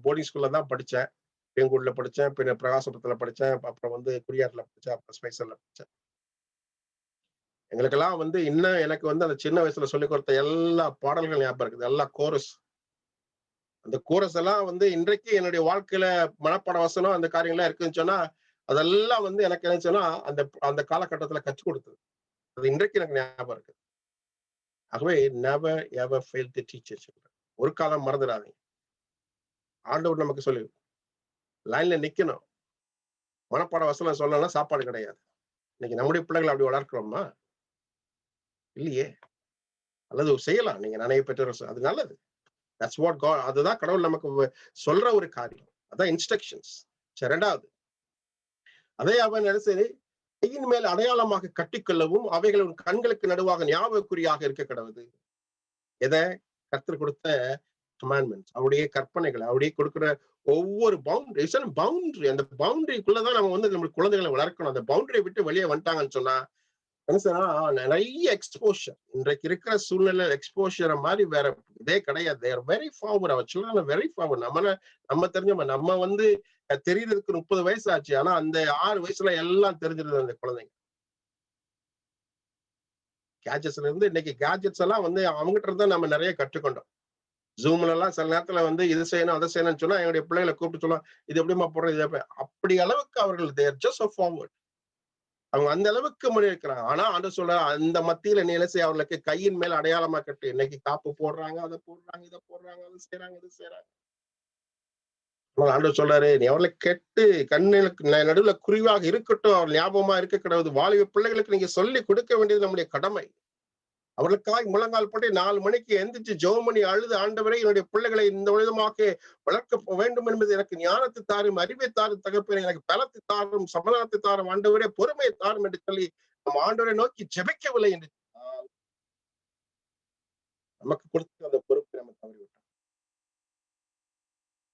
போர்டிங் ஸ்கூல்ல தான் படித்தேன். வேங்கூர்ல படித்தேன், பின்ன பிரகாசபுரத்துல படித்தேன், அப்புறம் வந்து குடியாறுல படித்தேன், அப்புறம் ஸ்பைசர்ல படித்தேன். எங்களுக்கெல்லாம் வந்து இன்னும் எனக்கு வந்து அந்த சின்ன வயசுல சொல்லிக் கொடுத்த எல்லா பாடல்கள் ஞாபகம் இருக்குது, எல்லா கோரஸ். அந்த கோரஸ் எல்லாம் வந்து இன்றைக்கு என்னுடைய வாழ்க்கையில மனப்பாட வசனம் அந்த காரியங்கள்லாம் இருக்குன்னு சொன்னா அதெல்லாம் வந்து எனக்கு என்ன சொன்னா அந்த காலகட்டத்துல கற்றுக் கொடுத்தது. அது இன்றைக்கு எனக்கு ஞாபகம் இருக்கு. ஆகவே never ever fail to teach your children. ஒரு காலம் மறந்துடாதீங்க. ஆண்டவர் நமக்கு சொல்லி லைன்ல நிக்கணும். மனப்பாட வசனம் சொல்லணும்னா சாப்பாடு கிடையாது. இன்னைக்கு நம்முடைய பிள்ளைகளை அப்படி வளர்க்கிறோமா? இல்லையே. அல்லது செய்யலாம், நீங்க நிறைய பெற்றோர், அது நல்லது. That's what God, அதுதான் கடவுள் நமக்கு சொல்ற ஒரு காரியம். அதான் இன்ஸ்ட்ரக்ஷன்ஸ். இரண்டாவது, அதே அவன் சரி கையின் மேல் அடையாளமாக கட்டிக்கொள்ளவும் அவைகள் உன் கண்களுக்கு நடுவாக ஞாபகக்குறியாக இருக்க கடவுது. எதை? கர்த்தர் கொடுத்த கமாண்ட்மெண்ட்ஸ், அவருடைய கற்பனைகள், அவருடைய கொடுக்கிற ஒவ்வொரு பவுண்டரி. அந்த பவுண்டரிக்குள்ளதான் நம்ம வந்து நம்ம குழந்தைகளை வளர்க்கணும். அந்த பவுண்டரியை விட்டு வெளியே வந்துட்டாங்கன்னு சொன்னா நிறைய எக்ஸ்போஷர். இன்றைக்கு இருக்கிற சூழ்நிலை எக்ஸ்போஷரை மாதிரி வேற இதே கிடையாது. They are very forward. our children are very forward. நம்ம தெரிஞ்ச நம்ம வந்து தெரியறதுக்கு 30 வயசு ஆச்சு, ஆனா அந்த 6 வயசுல எல்லாம் தெரிஞ்சிருது அந்த குழந்தைங்க. கேஜெட்ஸ்ல இருந்து இன்னைக்கு கேஜெட்ஸ் எல்லாம் வந்து அவங்ககிட்ட இருந்தா நம்ம நிறைய கற்றுக்கொண்டோம். ஜூம்ல எல்லாம் சில நேரத்துல வந்து இது செய்யணும் அதை செய்யணும்னு சொன்னா என்னுடைய பிள்ளைகளை கூப்பிட்டு சொல்லலாம், இது எப்படிமா போடுறது, இது அப்படி அளவுக்கு அவர்கள் they are just so forward. அவங்க அந்த அளவுக்கு முன்னேற்கிறாங்க. ஆனா ஆண்டு சொல்ற அந்த மத்தியில நிலசை அவர்களுக்கு கையின் மேல அடையாளமா கட்டு. இன்னைக்கு காப்பு போடுறாங்க, அதை போடுறாங்க, இதை போடுறாங்க, அது செய்யறாங்க, இது செய்யறாங்க. ஆண்டு சொல்றாரு, நீ அவர்களை கெட்டு கண்ணுக்கு நடுவுல குறிவாக இருக்கட்டும், அவர் ஞாபகமா இருக்க கிடையாது. வாலிப பிள்ளைகளுக்கு நீங்க சொல்லி கொடுக்க வேண்டியது நம்முடைய கடமை. அவர்களுக்காக முழங்கால் போட்டு 4 மணிக்கு எந்திரிச்சு ஜெபமணி அழுது, ஆண்டவரே என்னுடைய பிள்ளைகளை இந்த விதமாக வளர்க்க வேண்டும் என்பது எனக்கு ஞானத்தை தாரும், அறிவை தாரும் தகப்பனே, எனக்கு பலத்தை தாரும், சமாதானத்தை தாரும், ஆண்டவரே பொறுமையை தாரும் என்று சொல்லி நம்ம ஆண்டவரை நோக்கி ஜெபிக்கவில்லை என்று நமக்கு கொடுத்த அந்த பொறுப்பை நம்ம தவறிவிட்டோம்.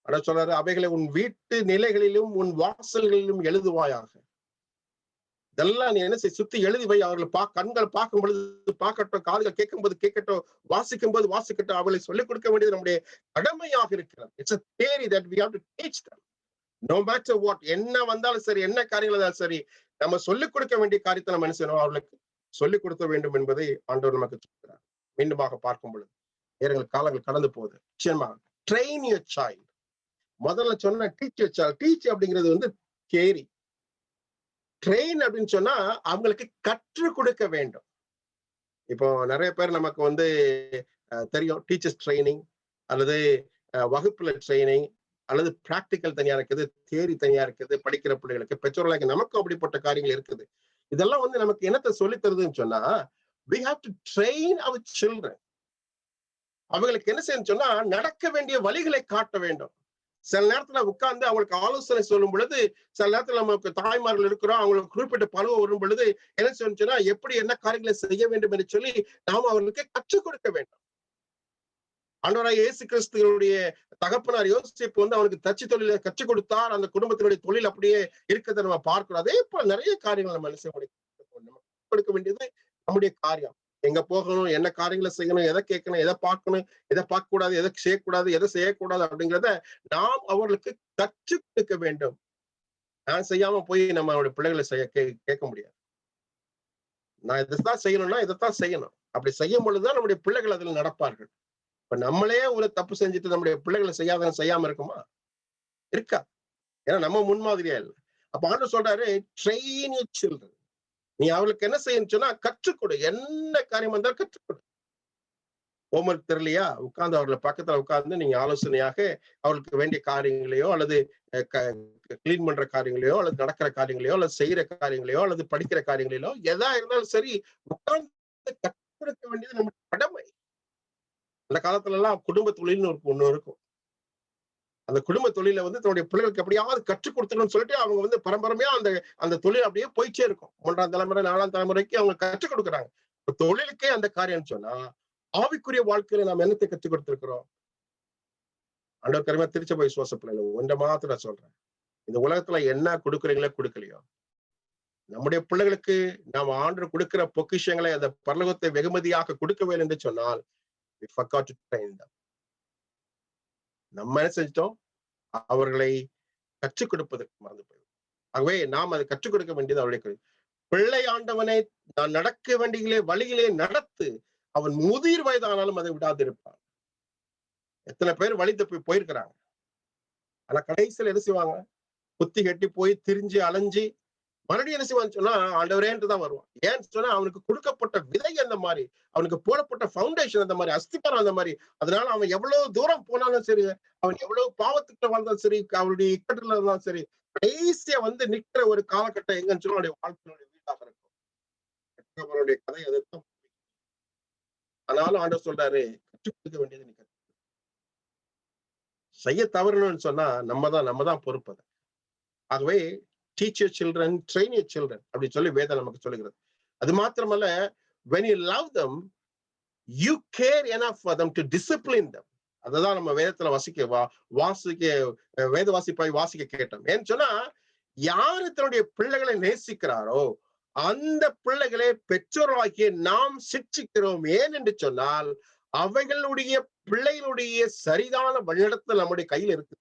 அட சொல்றாரு, அவைகளை உன் வீட்டு நிலைகளிலும் உன் வாசல்களிலும் எழுதுவாயாக. இதெல்லாம் நீ என்ன செய்ய, சுத்தி எழுதி வை. அவர்கள் கண்கள் பார்க்கும் பொழுது பார்க்கட்டும், காதுகள் கேட்கும் போது கேட்கட்டும், வாசிக்கும் போது வாசிக்கட்டும். அவளை சொல்லிக் கொடுக்க வேண்டியது நம்முடைய கடமையாக இருக்கிறது. It's a theory that we have to teach them. No matter what, என்ன வந்தாலும் சரி, என்ன காரியங்கள் இருந்தாலும் சரி, நம்ம சொல்லிக் கொடுக்க வேண்டிய காரியத்தை நம்ம என்ன செய்யணும், அவர்களுக்கு சொல்லிக் கொடுக்க வேண்டும் என்பதை ஆண்டவர் நமக்கு சொல்கிறார். மீண்டுமாக பார்க்கும் பொழுது நேரங்கள் காலங்கள் கடந்து போகுது. நிச்சயமாக ட்ரெயின் யுவர் சைல்ட். முதல்ல சொன்ன டீச் யுவர் சைல்ட். டீச் அப்படிங்கிறது வந்து கேரி. ட்ரெயின் அப்படின்னு சொன்னா அவங்களுக்கு கற்றுக் கொடுக்க வேண்டும். இப்போ நிறைய பேர் நமக்கு வந்து தெரியும், டீச்சர்ஸ் ட்ரைனிங் அல்லது வகுப்புல ட்ரைனிங் அல்லது பிராக்டிக்கல் தனியா இருக்குது, தியரி தனியா இருக்குது. படிக்கிற பிள்ளைகளுக்கு, பெற்றோர்களுக்கு நமக்கும் அப்படிப்பட்ட காரியங்கள் இருக்குது. இதெல்லாம் வந்து நமக்கு என்னத்தை சொல்லி தருதுன்னு சொன்னா, we have to train our children. அவங்களுக்கு என்ன செய்யணும் சொன்னா நடக்க வேண்டிய வழிகளை காட்ட வேண்டும். சில நேரத்துல உட்கார்ந்து அவங்களுக்கு ஆலோசனை சொல்லும் பொழுது, சில நேரத்துல நமக்கு தாய்மார்கள் இருக்கிறோம், அவங்களுக்கு குறிப்பிட்ட பருவம் வரும் பொழுது என்ன சொன்னா எப்படி என்ன காரியங்களை செய்ய வேண்டும் என்று சொல்லி நாம் அவர்களுக்கு கற்றுக் கொடுக்க வேண்டும். ஆண்டவராகிய இயேசு கிறிஸ்துவுடைய தகப்பனார் யோசேப்பு வந்து அவனுக்கு தச்சு தொழிலை கற்றுக் கொடுத்தார். அந்த குடும்பத்தினுடைய தொழில் அப்படியே இருக்கிறத நம்ம பார்க்கிறோம். அதே போல நிறைய காரியங்கள் நம்ம நம்ம கொடுக்க வேண்டியது நம்முடைய காரியம். எங்க போகணும், என்ன காரியங்களை செய்யணும், எதை கேட்கணும், எதை பார்க்கணும், எதை பார்க்க கூடாது, எதை செய்யக்கூடாது, எதை செய்யக்கூடாது அப்படிங்கிறத நாம் அவர்களுக்கு கற்றுக் கொடுக்க வேண்டும். நான் செய்யாம போய் நம்ம அவருடைய பிள்ளைகளை செய்ய கேட்க முடியாது. நான் இதைத்தான் செய்யணும்னா இதைத்தான் செய்யணும். அப்படி செய்யும் பொழுதுதான் நம்முடைய பிள்ளைகள் அதில் நடப்பார்கள். இப்ப நம்மளே ஒரு தப்பு செஞ்சுட்டு நம்முடைய பிள்ளைகளை செய்யாம இருக்குமா? இருக்கா? ஏன்னா நம்ம முன்மாதிரியா இல்லை. அப்ப ஆண்டவர் சொல்றாரு, ட்ரெயின் யுவர் சில்ட்ரன். நீ அவளுக்கு என்ன செய்யணும் சொன்னா கற்றுக் கொடு. என்ன காரியம் வந்தாலும் கற்றுக் கொடு. ஹோம்ஒர்க் தெரியலையா, உட்கார்ந்து அவர்களை பக்கத்துல உட்கார்ந்து நீங்க ஆலோசனையாக அவளுக்கு வேண்டிய காரியங்களையோ அல்லது கிளீன் பண்ற காரியங்களையோ அல்லது நடக்கிற காரியங்களையோ அல்லது செய்யற காரியங்களையோ அல்லது படிக்கிற காரியங்களிலோ எதா இருந்தாலும் சரி உட்கார்ந்து கற்றுக் கொடுக்க வேண்டியது நம்ம கடமை. அந்த காலத்துல எல்லாம் குடும்ப தொழில்னு ஒண்ணு இருக்கும். அந்த குடும்ப தொழில வந்து தன்னுடைய பிள்ளைகளுக்கு எப்படியாவது கற்றுக் கொடுத்துக்கணும்னு சொல்லிட்டு அவங்க வந்து பரம்பரையா அந்த தொழில் அப்படியே போயிச்சே இருக்கும். 3ஆம் தலைமுறை 4ஆம் தலைமுறைக்கு அவங்க கற்றுக் கொடுக்குறாங்க. தொழிலுக்கே அந்த காரியம் சொன்னா ஆவிக்குரிய வாழ்க்கையில நாம் என்னத்தை கற்றுக் கொடுத்திருக்கிறோம்? ஆண்டவர் கருமையா திருச்ச போய் சுவாசப்பிள்ளைல ஒன்றை மாத்திர சொல்றேன். இந்த உலகத்துல என்ன கொடுக்குறீங்களோ கொடுக்கலையோ, நம்முடைய பிள்ளைகளுக்கு நாம் ஆண்டவர் கொடுக்கிற பொக்கிஷங்களை அந்த பரலோகத்தை வெகுமதியாக கொடுக்கவே என்று சொன்னால் we forgot to train them. நம்ம என்ன செஞ்சிட்டோம்? அவர்களை கற்றுக் கொடுப்பதற்கு மறந்து போயிடும். ஆகவே நாம் அதை கற்றுக் கொடுக்க வேண்டியது அவருடைய பிள்ளை. ஆண்டவனை நான் நடக்க வேண்டிய வழியிலே நடத்து, அவன் முதிர் வயதானாலும் அதை விடாது இருப்பான். எத்தனை பேர் வழி தப்பி போயிருக்கிறாங்க. ஆனா கடைசியில் என்ன செய்வாங்க? குத்தி கட்டி போய் திரிஞ்சு அலைஞ்சு மறுபடியும் என்ன செய்வான்னு சொன்னா ஆண்டவரேன்ட்டுதான் வருவான். ஏன்னு சொன்னா அவனுக்கு கொடுக்கப்பட்ட விதை அந்த மாதிரி, அவனுக்கு போடப்பட்ட ஃபவுண்டேஷன் அந்த மாதிரி, அஸ்திபாரம் அந்த மாதிரி. அதனால அவன் எவ்வளவு தூரம் போனாலும் சரி, அவன் எவ்வளவு பாவத்துக்கிட்ட வாழ்ந்தாலும் சரி, அவனுடைய இக்கட்டுல இருந்தாலும் சரி, கடைசியா வந்து நிற்கிற ஒரு காலகட்டம் எங்கன்னு சொன்னா அவனுடைய வாழ்க்கையினுடைய வீடாக இருக்கும். அவனுடைய கதை அதைத்தான். ஆனாலும் ஆண்டவர் சொல்றாரு, கற்றுக் கொடுக்க வேண்டியது நீ செய்ய தவறணும்னு சொன்னா நம்ம தான் பொறுப்பு. ஆகவே teach your children, train your children அப்படி சொல்லி வேதம் நமக்கு சொல்லுகிறது. அது மாத்திரமல்ல, when you love them, you care enough for them to discipline them. அததான் நம்ம வேதத்துல வேத வாசிப்பாய் வாசிக்க கேட்டோம். ஏன்னு சொன்னா யாரு தன்னுடைய பிள்ளைகளை நேசிக்கிறாரோ அந்த பிள்ளைகளை பெற்றோராகிய நாம் சிக்ஷிக்கிறோம். ஏன் என்று சொன்னால் அவைகளுடைய பிள்ளைகளுடைய சரிதான வழிநடத்தல் நம்முடைய கையில் இருக்கு.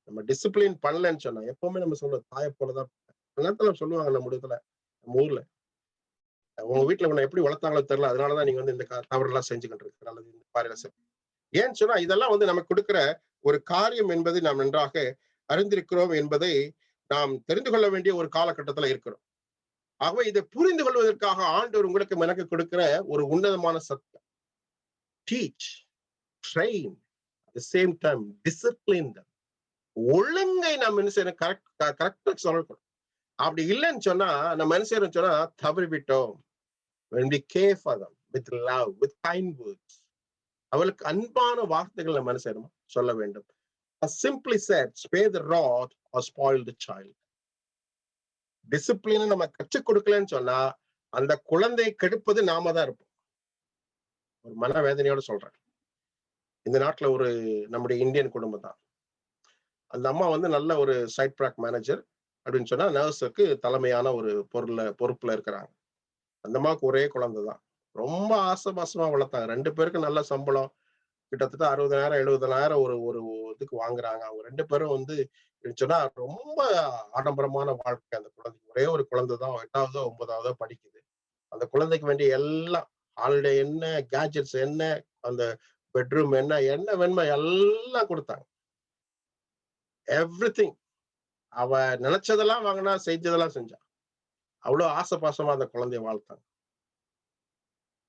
நம்ம டிசிப்ளின் பண்ணலன்னு சொன்னா எப்பவுமே நம்ம சொல்றோம் தாயை போலதான். நேரத்துல சொல்லுவாங்க நம்ம ஊர்ல, உங்க வீட்டுல உன்னை எப்படி வளர்த்தாங்களோ தெரியல, அதனாலதான் நீங்க வந்து இந்த தவறு எல்லாம் செஞ்சுக்கிட்டு இருக்கிற அல்லது இந்த பாறையில செஞ்சு. ஏன்னு சொன்னா இதெல்லாம் வந்து நமக்கு கொடுக்கிற ஒரு காரியம் என்பதை நாம் நன்றாக அறிந்திருக்கிறோம் என்பதை நாம் தெரிந்து கொள்ள வேண்டிய ஒரு காலகட்டத்துல இருக்கிறோம். ஆகவே இதை புரிந்து கொள்வதற்காக ஆண்டவர் உங்களுக்கு எனக்கு கொடுக்கிற ஒரு உன்னதமான சத்தியம், teach, train, at the same time discipline them. ஒழுங்கை நம்ம என்ன செய்யணும்? கரெக்டா சொல்லணும். அப்படி இல்லைன்னு சொன்னா நம்ம என்ன செய்யறோம் சொன்னா தவறி விட்டோம். when we care for them with love, with kind words, அவளுக்கு அன்பான வார்த்தைகள் நம்ம என்ன செய்யணும்? சொல்ல வேண்டும். As simply said, spare the rod or spoil the child. டிசிப்ளினை நம்ம கற்றுக் கொடுக்கலன்னு சொன்னா அந்த குழந்தையை கெடுப்பது நாம தான் இருப்போம். ஒரு மனவேதனையோட சொல்றேன். இந்த நாட்டுல ஒரு நம்முடைய இந்தியன் குடும்பம் தான். அந்த அம்மா வந்து நல்ல ஒரு சைட் ப்ராக் மேனேஜர் அப்படின்னு சொன்னா நர்ஸுக்கு தலைமையான ஒரு பொறுப்புல இருக்கிறாங்க. அந்த அம்மாவுக்கு ஒரே குழந்தை தான். ரொம்ப ஆசபாசமா வளர்த்தாங்க. 2 பேருக்கு நல்ல சம்பளம், கிட்டத்தட்ட 60,000 70,000 ஒரு இதுக்கு வாங்குறாங்க. அவங்க 2 பேரும் வந்து சொன்னா ரொம்ப ஆடம்பரமான வாழ்க்கை. அந்த குழந்தைக்கு ஒரே ஒரு குழந்தை தான், 8ஆவதோ 9ஆவதோ படிக்குது. அந்த குழந்தைக்கு வேண்டிய எல்லாம் ஹாலிடே என்ன, கேஜெட்ஸ் என்ன, அந்த பெட்ரூம் என்ன வேணுமோ எல்லாம் கொடுத்தாங்க. எவ்ரிதிங். அவ நினைச்சதெல்லாம் வாங்கினா, செஞ்சதெல்லாம் செஞ்சா. அவ்வளவு ஆசபாசமா அந்த குழந்தைய வாழ்த்தாங்க.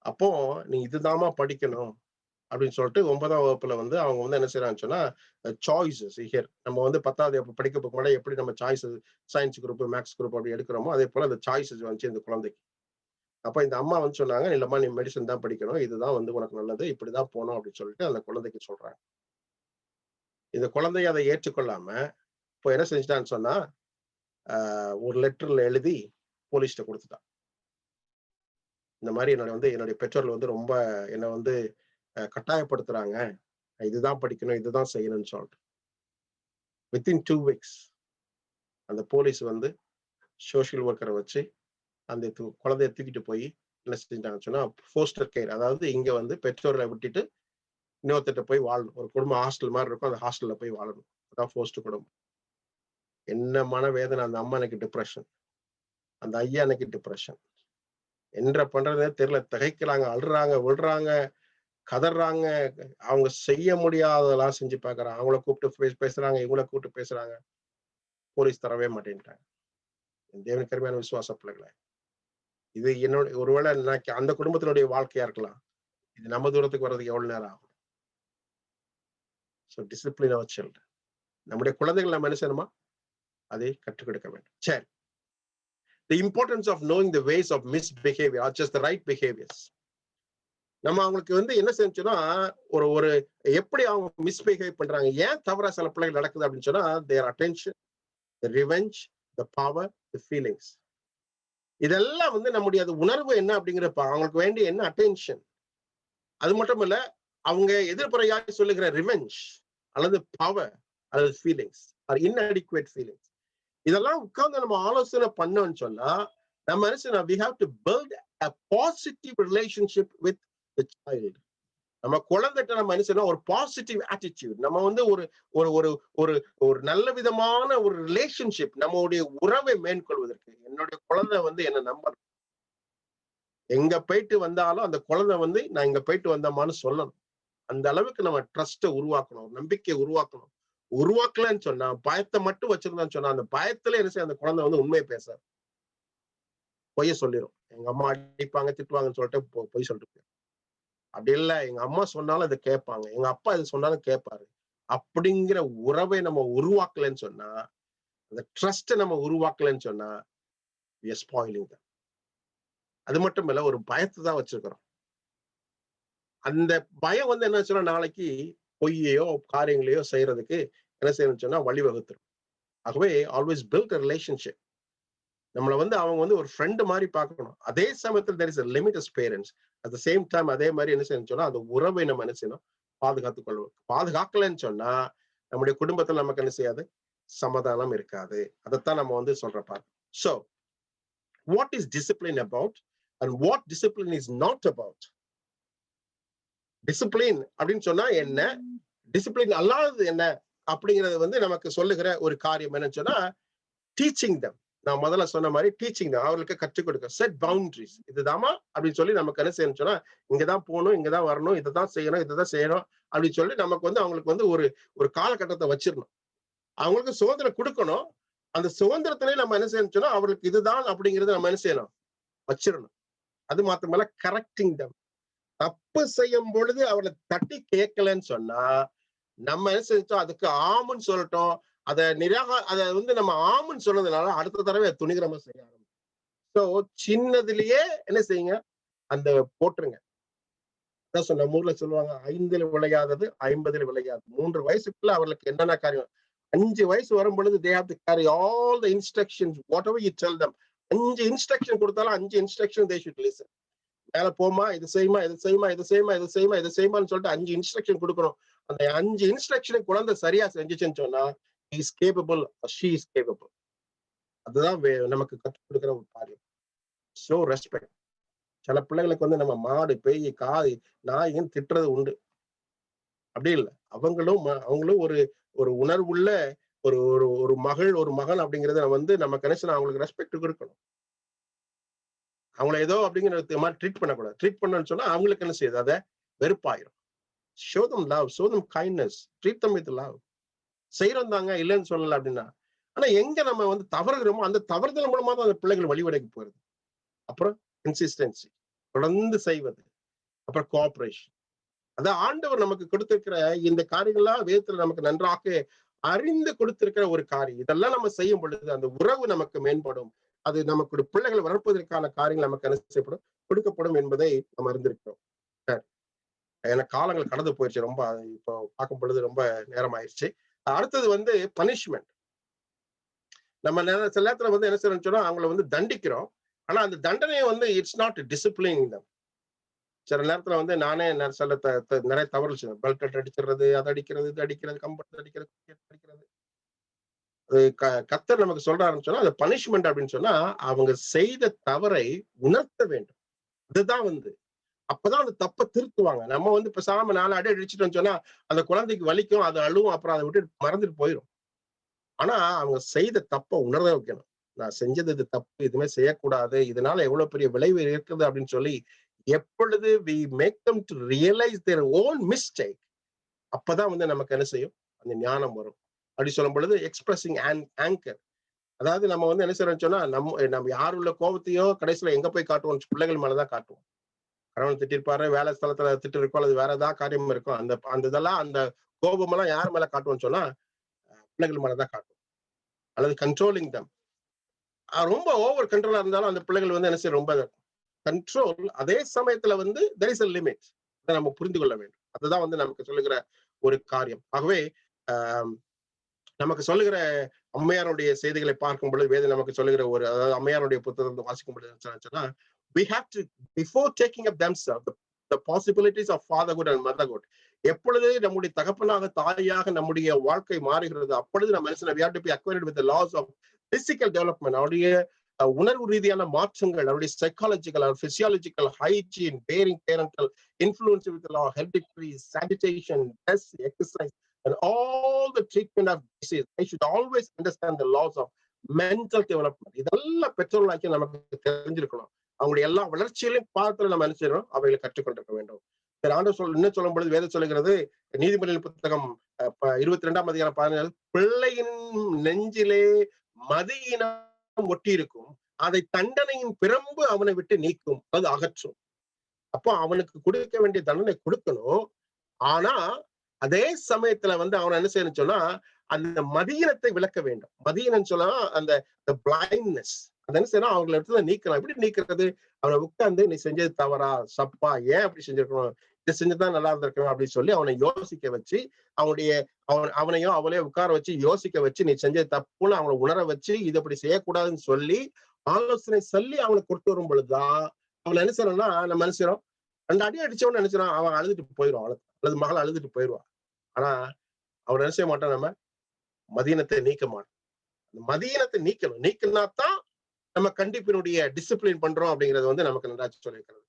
அப்போ நீ இதுதாமா படிக்கணும் அப்படின்னு சொல்லிட்டு 9ஆம் வகுப்புல வந்து அவங்க வந்து என்ன செய்யறாங்கன்னு சொன்னா சாய்ஸஸ் ஹியர். நம்ம வந்து 10ஆவது படிக்க போகும்போது எப்படி நம்ம choice science group, maths group அப்படி எடுக்கிறோமோ அதே போல அந்த சாய்ஸஸ் வந்துச்சு இந்த குழந்தைக்கு. அப்ப இந்த அம்மா வந்து சொன்னாங்க, இல்லம்மா நீ மெடிசன் தான் படிக்கணும், இதுதான் வந்து உனக்கு நல்லது, இப்படிதான் போகணும் அப்படின்னு சொல்லிட்டு அந்த குழந்தைக்கு சொல்றாங்க. இந்த குழந்தை அதை ஏற்றுக்கொள்ளாம இப்போ என்ன செஞ்சுட்டான்னு சொன்னா, ஒரு லெட்டர்ல எழுதி போலீஸ்ட்ட கொடுத்துட்டான். இந்த மாதிரி என்னுடைய பெற்றோர்கள் வந்து ரொம்ப என்னை வந்து கட்டாயப்படுத்துறாங்க, இதுதான் படிக்கணும், இதுதான் செய்யணும்னு சொல்லிட்டு. வித்தின் 2 weeks அந்த போலீஸ் வந்து சோசியல் ஒர்க்கரை வச்சு அந்த குழந்தைய தூக்கிட்டு போய் என்ன செஞ்சாங்கன்னு சொன்னா, ஃபோஸ்டர் கேர், அதாவது இங்க வந்து பெற்றோர்களை விட்டுட்டு இன்னொருத்திட்ட போய் வாழணும். ஒரு குடும்பம் ஹாஸ்டல் மாதிரி இருக்கும், அந்த ஹாஸ்டல்ல போய் வாழணும். அதான் ஃபோஸ்டர் குடும்பம். என்ன மனவேதனை! அந்த அம்மா எனக்கு டிப்ரெஷன், அந்த ஐயா எனக்கு டிப்ரெஷன். என்ன பண்றதே தெரியல, திகைக்கிறாங்க, அழுறாங்க, விழுறாங்க, கதறாங்க. அவங்க செய்ய முடியாததெல்லாம் செஞ்சு பார்க்கறாங்க. அவங்கள கூப்பிட்டு பேசுறாங்க, இவங்கள கூப்பிட்டு பேசுறாங்க. போலீஸ் தரவே மாட்டேன்ட்டாங்க. தேவனுக்கு அருமையான விசுவாச பிள்ளைகளே, இது என்னோட ஒருவேளை அந்த குடும்பத்தினுடைய வாழ்க்கையா இருக்கலாம். இது நம்ம தூரத்துக்கு வர்றதுக்கு எவ்வளவு நேரம் ஆகும்? So discipline our children. நம்முடைய குழந்தைகள் நம்ம என்ன செய்யணுமா? அதை கற்றுக் கொடுக்க வேண்டும். சரி, the importance of knowing the ways of misbehavior or just the right behaviors. நம்ம அவங்களுக்கு வந்து என்ன செஞ்சோம்னா, ஒரு எப்படி அவங்க மிஸ்பிஹேவ் பண்றாங்க, ஏன் தவறா சில பிள்ளைகள் நடக்குது அப்படின்னு சொன்னா, their attention, the revenge, the power, the feelings. இதெல்லாம் வந்து நம்முடைய அது உணர்வு என்ன அப்படிங்கிறப்ப அவங்களுக்கு வேண்டிய என்ன அட்டென்ஷன், அது மட்டும் இல்ல அவங்க எதிர்ப்புறையாக சொல்லுகிற ரிவெஞ்ச் அல்லது பவர் அல்லது ஃபீலிங்ஸ் ஆர் இன்அடிக்குவேட் ஃபீலிங்ஸ், இதெல்லாம் உட்கார்ந்து நம்ம ஆலோசனை பண்ணோம்னு சொன்னா, நம்ம என்ன we have to build a positive relationship with the child. நம்ம குழந்தைகிட்ட நம்ம என்ன செய்யணும், ஒரு பாசிட்டிவ் ஆட்டிடியூட், நம்ம வந்து ஒரு ஒரு ஒரு ஒரு ஒரு நல்ல விதமான ஒரு ரிலேஷன்ஷிப், நம்மளுடைய உறவை மேற்கொள்வதற்கு. என்னுடைய குழந்தை வந்து என்ன நம்பணும், எங்க போயிட்டு வந்தாலும் அந்த குழந்தை வந்து நான் இங்க போயிட்டு வந்தோமான்னு சொல்லணும். அந்த அளவுக்கு நம்ம ட்ரஸ்ட்டை உருவாக்கணும், நம்பிக்கையை உருவாக்கணும். உருவாக்கலன்னு சொன்னா, பயத்தை மட்டும் வச்சிருந்தான்னு சொன்னா, அந்த பயத்துல என்ன செய்ய அந்த குழந்தை வந்து உண்மையை பேசாது, பொய்ய சொல்லிடும். எங்க அம்மா அடிப்பாங்க திட்டுவாங்கன்னு சொல்லிட்டு பொய் சொல்லிட்டு, அப்படி இல்லை, எங்க அம்மா சொன்னாலும் அதை கேட்பாங்க, எங்க அப்பா இது சொன்னாலும் கேட்பாரு. அப்படிங்கிற உறவை நம்ம உருவாக்கலன்னு சொன்னா, அந்த ட்ரஸ்ட்டை நம்ம உருவாக்கலன்னு சொன்னா, we are spoiling them. அது மட்டும் இல்ல, ஒரு பயத்தை தான் வச்சிருக்கிறோம். அந்த பயம் வந்து என்ன சொன்னா, நாளைக்கு பொய்யையோ காரியங்களையோ செய்யறதுக்கு என்ன செய்யணும்னு சொன்னா வழிவகுத்துரும். ஆகவே ஆல்வேஸ் பில்ட் a relationship. நம்மளை வந்து அவங்க வந்து ஒரு ஃப்ரெண்டு மாதிரி பார்க்கணும். அதே சமயத்தில் there is a limit as parents. at the same time அதே மாதிரி என்ன செய்யணும்னு சொன்னா, அந்த உறவை நம்ம என்ன செய்யணும், பாதுகாத்துக் கொள்வோம். பாதுகாக்கலன்னு சொன்னா நம்முடைய குடும்பத்தில் நமக்கு என்ன செய்யாது, சமாதானம் இருக்காது. அதைத்தான் நம்ம வந்து சொல்றப்பா. So what is discipline about and what discipline is not about? Discipline அப்படின்னு சொன்னா என்ன, டிசிப்ளின் அல்லாதது என்ன அப்படிங்கறது வந்து நமக்கு சொல்லுகிற ஒரு காரியம் என்னன்னு சொன்னா, டீச்சிங் தம். நான் முதல்ல சொன்ன மாதிரி டீச்சிங் தான், அவர்களுக்கு கற்றுக் கொடுக்க. செட் பவுண்டரிஸ், இதுதாமா அப்படின்னு சொல்லி நமக்கு என்ன செய்யணும்னு சொன்னா, இங்கதான் போகணும், இங்கதான் வரணும், இதைதான் செய்யணும், இதைதான் செய்யணும் அப்படின்னு சொல்லி நமக்கு வந்து அவங்களுக்கு வந்து ஒரு காலகட்டத்தை வச்சிடணும். அவங்களுக்கு சுதந்திரம் கொடுக்கணும். அந்த சுதந்திரத்திலே நம்ம என்ன செய்யணும் சொன்னா, அவர்களுக்கு இதுதான் அப்படிங்கறத நம்ம என்ன செய்யணும், வச்சிடணும். அது மாத்திரமல்ல, கரெக்டிங் தம். தப்பு செய்யும் பொழுது அவளை தட்டி கேட்கலன்னு சொன்னா, நம்ம என்ன செஞ்சோம், அதுக்கு ஆமுன்னு சொல்லட்டும். அதை வந்து நம்ம ஆமுன்னு சொன்னதுனால அடுத்த தடவை துணிகரமா செய்ய ஆரம்பிச்சோம். ஸோ சின்னதுலயே என்ன செய்யுங்க, அந்த போட்டுருங்க. அதான் சொன்ன ஊர்ல சொல்லுவாங்க, 5 விளையாதது 50 விளையாது. 3 வயசுக்குள்ள அவர்களுக்கு என்னென்ன காரியம், 5 வயசு வரும் பொழுது they have to carry all the instructions, whatever you tell them. 5 instruction கொடுத்தாலும் 5 இன்ஸ்ட்ரக்ஷன் they should listen. மேல போமா, இது செய்யுமா, இது செய்யுமா, இது செய்யுமா, இது செய்யுமா, இது செய்யுமான்னு சொல்லிட்டு 5 இன்ஸ்ட்ரக்ஷன் கொடுக்கணும். அந்த 5 இன்ஸ்ட்ரக்ஷன் குழந்தை சரியா செஞ்சுச்சுன்னு சொன்னா, he is capable or she is capable. அதுதான் நமக்கு கற்றுக் கொடுக்கிற ஒரு காரியம். So respect. சில பிள்ளைகளுக்கு வந்து நம்ம மாடு பேய் காய் நாயின்னு திட்டுறது உண்டு. அப்படி இல்லை, அவங்களும் ஒரு உணர்வுள்ள ஒரு மகள் ஒரு மகன் அப்படிங்கறத வந்து நம்ம கனெக்ஷன் அவங்களுக்கு ரெஸ்பெக்ட் கொடுக்கணும். அவங்கள ஏதோ அப்படிங்கிற மாதிரி ட்ரீட் பண்ணக்கூடாது. ட்ரீட் பண்ணணும்னு சொன்னா அவங்களுக்கு என்ன செய்யுது, அதை வெறுப்பாயிரும். show them love, show them kindness, treat them with love. செய்யறோம் தாங்க, இல்லைன்னு சொல்லல அப்படின்னா. ஆனா எங்க நம்ம வந்து தவறுகிறோமோ அந்த தவறுதல் மூலமா தான் அந்த பிள்ளைகள் வழிவடைக்கு போறது. அப்புறம் கன்சிஸ்டன்சி, தொடர்ந்து செய்வது, அப்புறம் கோஆபரேஷன். அதான் ஆண்டவர் நமக்கு கொடுத்திருக்கிற இந்த காரியங்கள்லாம் வேதத்துல நமக்கு நன்றாக அறிந்து கொடுத்திருக்கிற ஒரு காரியம். இதெல்லாம் நம்ம செய்யும் பொழுது அந்த உறவு நமக்கு மேம்படும். அது நமக்கு பிள்ளைகள் வளர்ப்பதற்கான காரியங்கள் நமக்கு என்ன செய்யப்படும், கொடுக்கப்படும் என்பதை நம்ம அறிந்திருக்கிறோம். எனக்கு காலங்கள் கடந்து போயிடுச்சு, ரொம்ப இப்போ பார்க்கும் பொழுது ரொம்ப நேரம் ஆயிடுச்சு. அடுத்தது வந்து பனிஷ்மெண்ட். நம்ம சில நேரத்துல வந்து என்ன செய்யறோம்னு அவங்கள வந்து தண்டிக்கிறோம். ஆனா அந்த தண்டனையை வந்து இட்ஸ் நாட் டிசிப்ளின். சில நேரத்துல வந்து நானே நிறைய தவறு செய்வேன். பெல்ட் அடிச்சிடுறது, அதை அடிக்கிறது, இது அடிக்கிறது, கம்பெனி அடிக்கிறது, அடிக்கிறது. கர்த்தர் நமக்கு சொல்றாருன்னு சொன்னா அது பனிஷ்மெண்ட் அப்படின்னு சொன்னா அவங்க செய்த தவறை உணர்த்த வேண்டும். அதுதான் வந்து அப்பதான் அந்த தப்பை திருத்துவாங்க. நம்ம வந்து பேசாம 4 அடி அடிச்சுட்டோம்னு சொன்னா அந்த குழந்தைக்கு வலிக்கும், அது அழுவும், அப்புறம் அதை விட்டு மறந்துட்டு போயிடும். ஆனா அவங்க செய்த தப்பை உணர வைக்கணும். நான் செஞ்சது இது தப்பு, எதுவுமே செய்யக்கூடாது, இதனால எவ்வளவு பெரிய விளைவு இருக்குது அப்படின்னு சொல்லி எப்பொழுது we make them to realize their own mistake, அப்பதான் வந்து நமக்கு என்ன செய்யும், அந்த ஞானம் வரும். அப்படி சொல்லும் பொழுது எக்ஸ்பிரஸிங் ஆங்கர். அதாவது நம்ம வந்து என்ன செய்யறோம்னு சொன்னா நம்ம யார் உள்ள கோபத்தையும் கடைசியில எங்க போய் காட்டுவோம், பிள்ளைகள் மேலதான் காட்டுவோம். கணவன் திட்டிருப்பாரு, வேலை ஸ்தலத்துல திட்டு இருக்கும், அல்லது வேற ஏதாவது காரியம் இருக்கும். அந்த இதெல்லாம் அந்த கோபம் எல்லாம் யார் மேல காட்டுவோம்னு சொன்னா பிள்ளைகள் மேலதான் காட்டுவோம். அல்லது கண்ட்ரோலிங் தம். ரொம்ப ஓவர் கண்ட்ரோலா இருந்தாலும் அந்த பிள்ளைகள் வந்து என்ன செய்யும், ரொம்ப கண்ட்ரோல். அதே சமயத்துல வந்து there is a limit. அதை நம்ம புரிந்து கொள்ள வேண்டும். அதுதான் வந்து நமக்கு சொல்லுகிற ஒரு காரியம். ஆகவே நமக்கு சொல்லுகிற அம்மையாருடைய செய்திகளை பார்க்கும் பொழுது வேதம் நமக்கு சொல்லுகிற அதாவது அம்மையாருடைய புத்தகத்தை வாசிக்கும் பொழுது we have to, before taking up themselves the possibilities of fatherhood and motherhood, எப்பொழுது நம்முடைய தகப்பனாக தாயாக நம்முடைய வாழ்க்கை மாறுகிறது அப்பொழுது நம்ம we have to be acquainted with the laws of physical development. அவருடைய உணர்வு ரீதியான மாற்றங்கள், அவருடைய psychological, physiological, hygiene, bearing, parental influence with law, hereditary, sanitation, rest, exercise, and all the treatment of disease. They should always understand the laws of mental development. இதெல்லாம் பெற்றோர்களாக்கி நமக்கு தெரிஞ்சிருக்கணும். அவங்களுடைய எல்லா வளர்ச்சியிலும் பாடத்துல நம்ம நினைச்சிடணும், அவைகளை கற்றுக்கொண்டிருக்க வேண்டும். ஆண்டவர் இன்னும் சொல்லும் பொழுது வேதம் சொல்லுகிறது, நீதிமொழிகள் புத்தகம் 22ஆம் அதிகாரம் 14, பிள்ளையின் நெஞ்சிலே மதியினம் ஒட்டி இருக்கும், அதை தண்டனையின் பிரம்பு அவனை விட்டு நீக்கும், அது அகற்றும். அப்போ அவனுக்கு கொடுக்க வேண்டிய தண்டனை கொடுக்கணும். ஆனா அதே சமயத்துல வந்து அவனை என்ன செய்யணும்னு சொன்னா அந்த மதியினத்தை விளக்க வேண்டும். மதியினம் சொன்னா அந்த பிளைண்ட்னஸ், அந்த என்ன செய்யணும், அவங்களை இடத்துல நீக்கலாம். எப்படி நீக்கிறது, அவனை உட்கார்ந்து நீ செஞ்சது தவறா, சப்பா, ஏன் அப்படி செஞ்சிருக்கணும், இதை செஞ்சுதான் நல்லா இருந்திருக்கணும் அப்படின்னு சொல்லி அவனை யோசிக்க வச்சு, அவனையும் அவளையும் உட்கார வச்சு யோசிக்க வச்சு, நீ செஞ்சது தப்புன்னு அவனை உணர வச்சு இது அப்படி செய்யக்கூடாதுன்னு சொல்லி ஆலோசனை சொல்லி அவனுக்கு கொடுத்து வரும் பொழுதுதான் அவளை என்ன செய்யணும்னா நம்ம நினைச்சிடும் 2 அடி அடிச்சவன்னு நினைச்சிடும் அவன் அழுதுட்டு போயிடுவான், அல்லது மகள் அழுதுட்டு போயிடுவான். ஆனா அவன் என்ன செய்ய மாட்டான், நம்ம மதீனத்தை நீக்க மாட்டோம். மதீனத்தை நீக்கினாத்தான் நம்ம கண்டிப்பினுடைய டிசிப்ளின் பண்றோம் அப்படிங்கிறது வந்து நமக்கு நன்றாச்சு சொல்லியிருக்கிறது.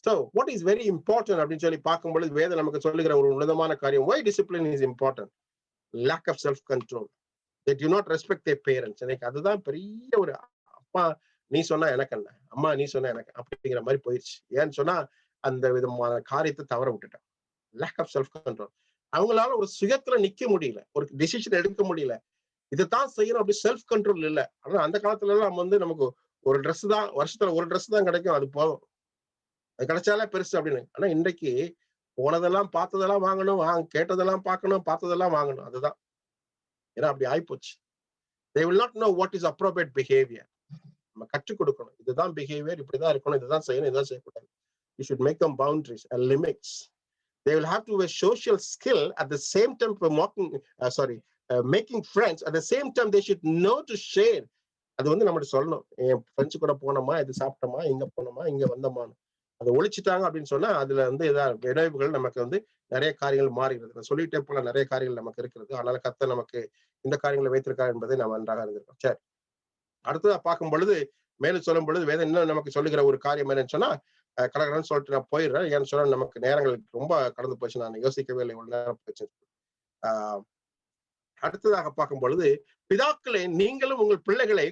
So what is very important அப்படின்னு சொல்லி பார்க்கும்பொழுது வேதம் நமக்கு சொல்லுகிற ஒரு உன்னதமான காரியம், why discipline is important, lack of self control, they do not respect their parents. எனக்கு அதுதான் பெரிய ஒரு, அப்பா நீ சொன்னா எனக்கு என்ன, அம்மா நீ சொன்னா எனக்கு அப்படிங்கிற மாதிரி போயிடுச்சு. ஏன்னு சொன்னா அந்த விதமான காரியத்தை தவற விட்டுட்டேன். lack of self control. அவங்களால ஒரு சுயத்துல நிக்க முடியல, ஒரு டிசிஷன் எடுக்க முடியல, இதைத்தான் செய்யணும் அப்படி செல்ஃப் கண்ட்ரோல் இல்லை. ஆனா அந்த காலத்துல எல்லாம் நம்ம வந்து நமக்கு ஒரு ட்ரெஸ் தான், வருஷத்துல ஒரு ட்ரெஸ் தான் கிடைக்கும், அது போதும், அது கிடைச்சாலே பெருசு அப்படின்னு. ஆனா இன்றைக்கு போனதெல்லாம் பார்த்ததெல்லாம் வாங்கணும், கேட்டதெல்லாம் பார்க்கணும், பார்த்ததெல்லாம் வாங்கணும். அதுதான், ஏன்னா அப்படி ஆயிப்போச்சு. they will not know what is appropriate behavior. நம்ம கற்றுக் கொடுக்கணும், இதுதான் பிஹேவியர், இப்படிதான் இருக்கணும், இதுதான் செய்யணும், இதுதான் செய்யக்கூடாது. you should make them boundaries and limits. they will have to have a social skill at the same time for making friends. At the same time they should know to share. அது வந்து நம்ம சொல்லணும், என் ஃப்ரெண்ட்ஸ் கூட போனோமா, இது சாப்பிட்டோமா, இங்க போனோமா, இங்க வந்தோமான்னு. அதை ஒழிச்சிட்டாங்க அப்படின்னு சொன்னா அதுல வந்து ஏதாவது விளைவுகள் நமக்கு வந்து நிறைய காரியங்கள் மாறுகிறது. நான் சொல்லிட்டே போல நிறைய காரியங்கள் நமக்கு இருக்கிறது. அதனால கர்த்தர் நமக்கு இந்த காரியங்களை வைத்திருக்கார் என்பதை நம்ம நன்றாக இருந்திருக்கோம். சரி, அடுத்ததா பார்க்கும் பொழுது மேலும் சொல்லும் பொழுது வேதம் இன்னும் நமக்கு சொல்லுகிற ஒரு காரியம் என்னன்னு சொன்னா, கடற்கடன்னு சொல்லிட்டு நான் போயிடுறேன். ஏன்னு சொன்னா நமக்கு நேரங்கள் ரொம்ப கடந்து போச்சு, நான் யோசிக்கவே இல்லை, இவ்வளவு நேரம் போச்சு. அடுத்ததாக பார்க்கும் பொழுது, பிதாக்களே நீங்களும் உங்கள் பிள்ளைகளை